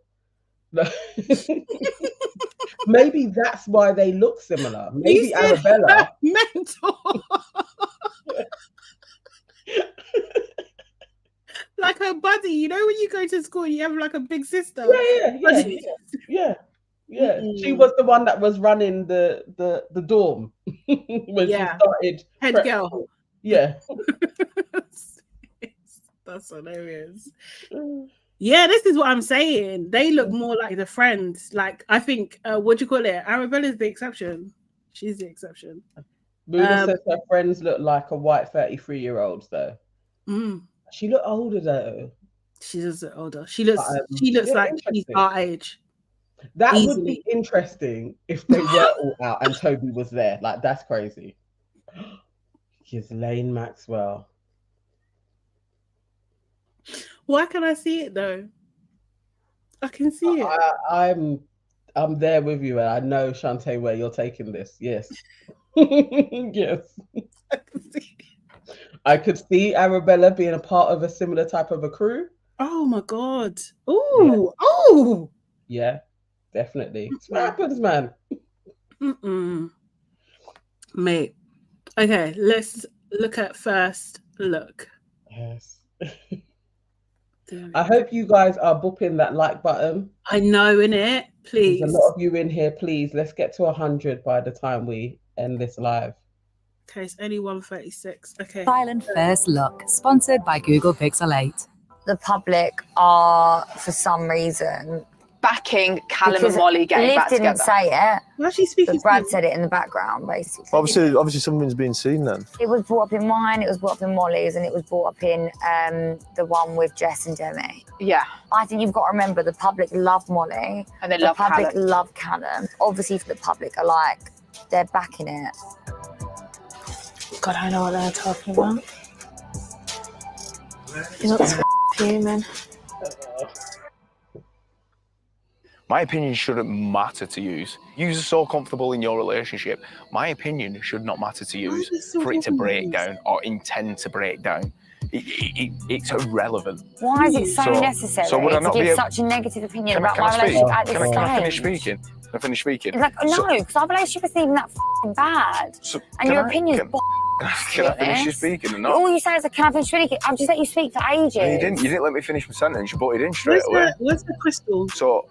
Maybe that's why they look similar. Maybe Arabella. Mentor. Like her buddy, you know, when you go to school, you have like a big sister. Yeah. She was the one that was running the dorm when she started. Head girl. Yeah. That's hilarious. Yeah, this is what I'm saying. They look more like the friends. Like, I think, what do you call it? Arabella's the exception. She's the exception. Buddha says her friends look like a white 33-year-olds though. She looked older though. She does look older. She looks like she's our age. That would be interesting if they were all out and Toby was there. Like, that's crazy. Ghislaine Maxwell. Why can I see it though? I can see it. I'm there with you, and I know, Shantae, where you're taking this. Yes. Yes. I could see Arabella being a part of a similar type of a crew. Oh my God. Ooh. Yeah. Oh. Yeah, definitely. It's what happens, man. Mate. Okay, let's look at first look. Yes. I hope you guys are booping that like button. I know, innit? Please. There's a lot of you in here. Please, let's get to 100 by the time we end this live. Okay, it's only 1:36. Okay. Silent First Look, sponsored by Google Pixel 8. The public are, for some reason, backing Callum Because and Molly getting Liv back didn't together. say it, Why is she speaking? but Brad said it in the background, basically. Obviously something's being seen then. It was brought up in mine, it was brought up in Molly's, and it was brought up in the one with Jess and Demi. Yeah. I think you've got to remember the public love Molly. And they the love public Callum. love Callum. Obviously, the public are like, they're backing it. God, I know what they're talking about. He looks human. My opinion shouldn't matter to use. You are so comfortable in your relationship. My opinion should not matter to use for it to break down or intend to break down. It's irrelevant. Why is it so necessary would I to not give be such a negative opinion Can about I my speak? relationship at this Can stage? I finish speaking? Can I finish speaking? It's like, no, because our relationship isn't even that f***ing bad. And your opinion's Can I finish speaking or not? All you say is, can I finish speaking? I've just let you speak for ages. No, you didn't let me finish my sentence. You butted in straight away. Where's the crystal? So,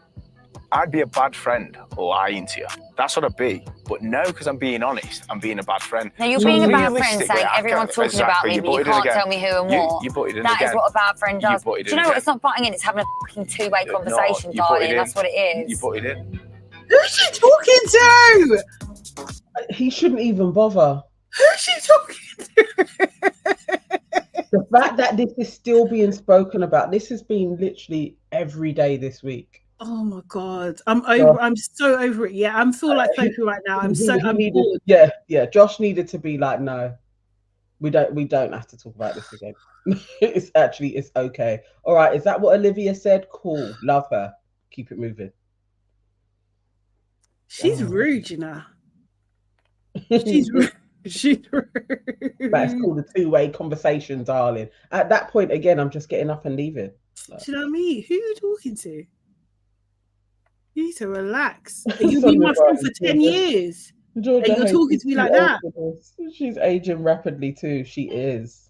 I'd be a bad friend lying to you. That's what I'd be. But no, because I'm being honest, I'm being a bad friend. No, you're So being a bad friend realistically, saying I everyone's can't- talking about me, exactly, but you butted in can't again. tell me who and what. You butted in That again. is what a bad friend does. You butted Do you in know what? again. It's not butting in, it's having a fucking two-way No, conversation, you butted darling. in. That's what it is. You butted in. Who's she talking to? He shouldn't even bother. Who's she talking to? The fact that this is still being spoken about, this has been literally every day this week. Oh my god, I'm over. I'm so over it. Yeah, I feel like Sophie right now. I'm bored. Yeah. Josh needed to be like, no, we don't have to talk about this again. it's okay. All right, is that what Olivia said? Cool, love her. Keep it moving. She's rude, you know. She's rude. She's rude. But it's called a two-way conversation, darling. At that point, again, I'm just getting up and leaving. Do you know what I mean? Who are you talking to? You need to relax. You've been my friend for 10 years. Georgia, and you're talking to me like that. She's aging rapidly too. She is.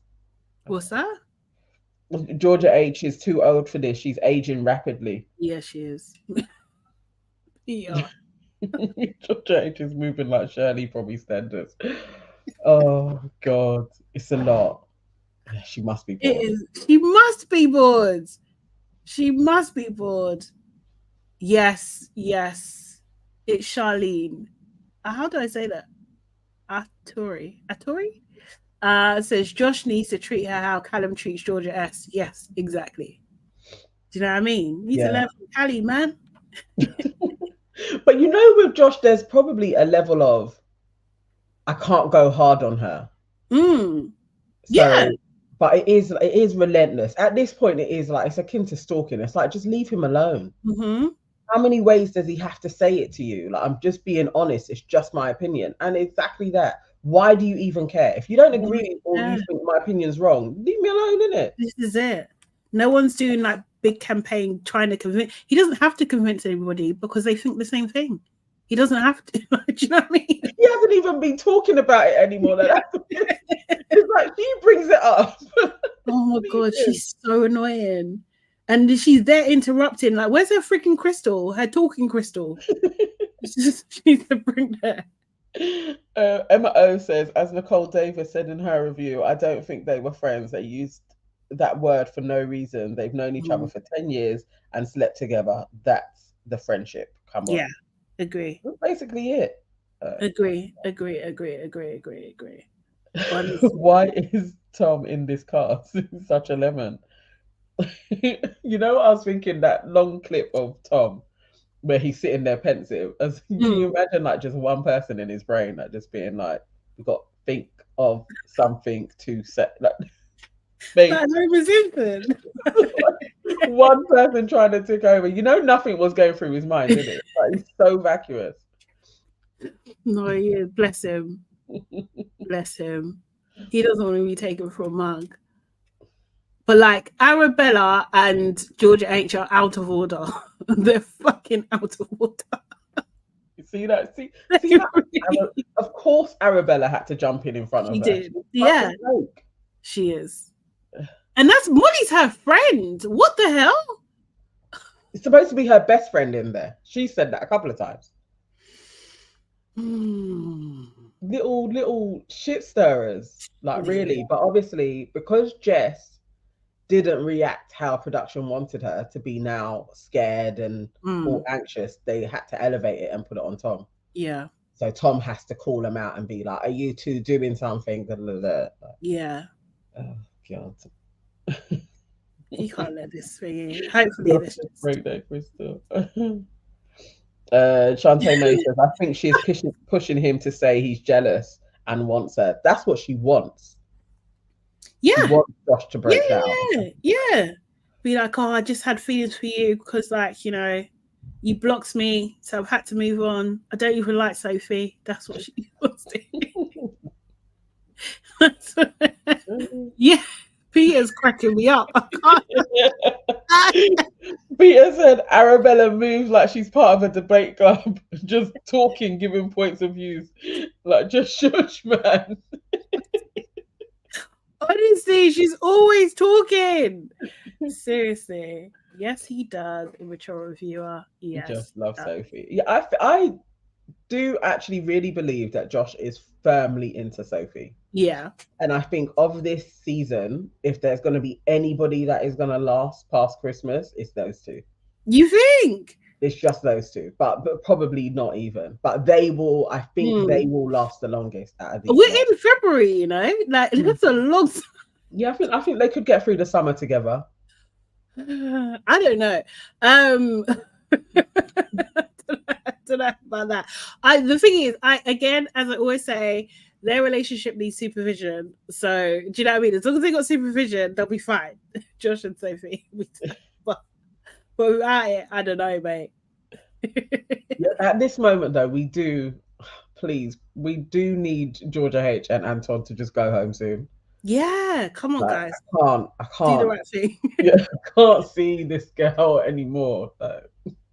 What's that? Georgia H is too old for this. She's aging rapidly. Yeah, she is. Yeah. Georgia H is moving like Shirley from EastEnders. Oh God, it's a lot. She must be bored. It is. She must be bored. She must be bored. Yes. It's Charlene. How do I say that? Atori. Says Josh needs to treat her how Callum treats Georgia S. Yes, exactly. Do you know what I mean? You need to learn from Callie, man. But you know, with Josh, there's probably a level of I can't go hard on her. Yeah. But it is relentless. At this point, it is like it's akin to stalking. It's like just leave him alone. Mm-hmm. How many ways does he have to say it to you? Like, I'm just being honest. It's just my opinion. And exactly that. Why do you even care? If you don't agree or you think my opinion's wrong, leave me alone, innit? This is it. No one's doing like big campaign trying to convince. He doesn't have to convince everybody because they think the same thing. He doesn't have to. Do you know what I mean? He hasn't even been talking about it anymore. It's like she brings it up. Oh my God, she's so annoying. And she's there interrupting. Like, where's her freaking crystal? Her talking crystal. She needs to bring that. Emma O says, as Nicole Davis said in her review, I don't think they were friends. They used that word for no reason. They've known each other for 10 years and slept together. That's the friendship. Come on. Yeah, agree. That's basically it. Agree. Why is Tom in this cast? He's such a lemon. You know, I was thinking that long clip of Tom where he's sitting there pensive. Can you imagine like just one person in his brain, like just being like, we've got to think of something to say. Like, one person trying to take over. You know, nothing was going through his mind, did it? Like, he's so vacuous. No, yeah, bless him. Bless him. He doesn't want to be taken for a mug. But like Arabella and Georgia H are out of order. They're fucking out of order. You see that? See that? Of course Arabella had to jump in front of her. She did. Yeah. She is. And that's Molly's her friend. What the hell? It's supposed to be her best friend in there. She said that a couple of times. Little shit stirrers, like really. But obviously, because Jess didn't react how production wanted her to be now scared and all anxious, they had to elevate it and put it on Tom. Yeah. So Tom has to call him out and be like, "Are you two doing something?" Yeah. Oh God. You can't let this thing in. Hopefully this just... break that crystal. Shantae May says, I think she's pushing him to say he's jealous and wants her. That's what she wants. Yeah. She wants Josh to break down. Yeah. Be like, oh, I just had feelings for you because, like, you know, you blocked me, so I've had to move on. I don't even like Sophie. That's what she wants to do. Yeah. Peter's cracking me up. I can't. Peter said Arabella moves like she's part of a debate club, just talking, giving points of views. Like, just shush, man. Honestly, she's always talking. Seriously. Yes, he does. Immature reviewer. Yes. He just loves Sophie. Yeah, I do actually really believe that Josh is firmly into Sophie. Yeah. And I think of this season, if there's going to be anybody that is going to last past Christmas, it's those two. You think? It's just those two, but probably not even. But they will, I think they will last the longest out of these. We're in February, you know? Like, that's a long time. Yeah, I think they could get through the summer together. I don't know. I don't know about that. The thing is, again, as I always say, their relationship needs supervision. So, do you know what I mean? As long as they got supervision, they'll be fine. Josh and Sophie. But without it, I don't know, mate. Yeah, at this moment, though, we do need Georgia H and Anton to just go home soon. Yeah, come on, guys. I can't do the right thing. Yeah, I can't see this girl anymore.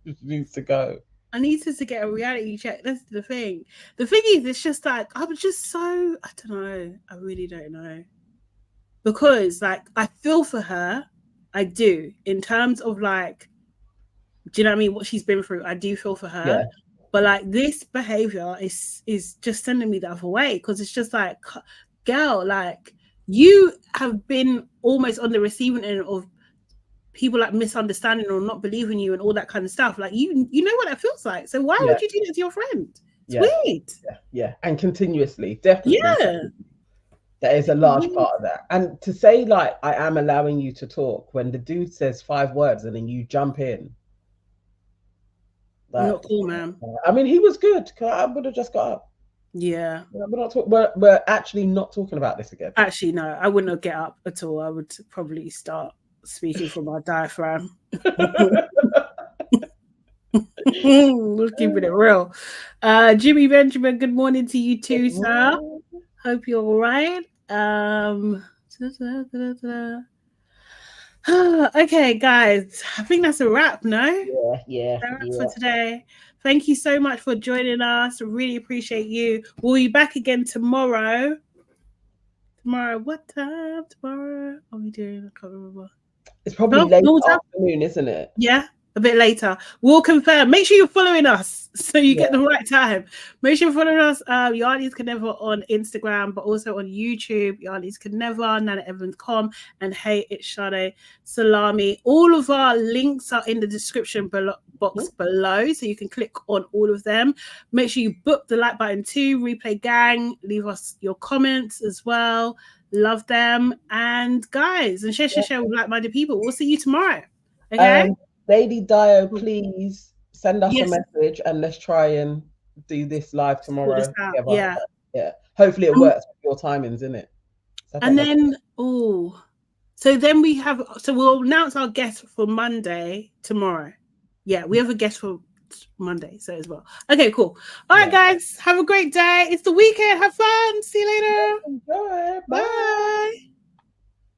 She needs to go. I needed to get a reality check. That's the thing. The thing is, it's just like, I'm just so, I don't know. I really don't know. Because, like, I feel for her. I do. In terms of, like, do you know what I mean? What she's been through. I do feel for her. Yeah. But, like, this behavior is just sending me the other way. Because it's just like, girl, like, you have been almost on the receiving end of people like misunderstanding or not believing you and all that kind of stuff. Like, you know what that feels like. So why would you do that to your friend? It's weird. Yeah. And continuously, definitely. Yeah. That is a large part of that. And to say, like, I am allowing you to talk when the dude says 5 words and then you jump in. Not cool, man. I mean, he was good. I would have just got up. Yeah. We're actually not talking about this again. Actually, no, I wouldn't have get up at all. I would probably start speaking from my diaphragm. We're keeping it real. Jimmy Benjamin, good morning to you too, sir. Hope you're all right. Okay, guys, I think that's a wrap, no? Yeah. For today. Thank you so much for joining us. Really appreciate you. We'll be back again tomorrow. What time tomorrow are we doing? I can't remember. It's probably late afternoon, isn't it? Yeah, a bit later. We'll confirm. Make sure you're following us so you get the right time. Make sure you're following us. Yarlies Can Never on Instagram, but also on YouTube. Yarlies Can Never, NanaEvans.com, and Hey, it's Sade Salami. All of our links are in the description box below, so you can click on all of them. Make sure you book the like button too. Replay Gang. Leave us your comments as well. Love them. And guys, and share with like-minded people. We'll see you tomorrow. Okay. Lady Dio, please send us a message and let's try and do this live tomorrow. Yeah. Hopefully it works with your timings, isn't it? And then so then we'll announce our guest for Monday tomorrow. Yeah, we have a guest for Monday, so as well. Okay, cool. All right, guys, have a great day. It's the weekend. Have fun. See you later. Enjoy. Bye.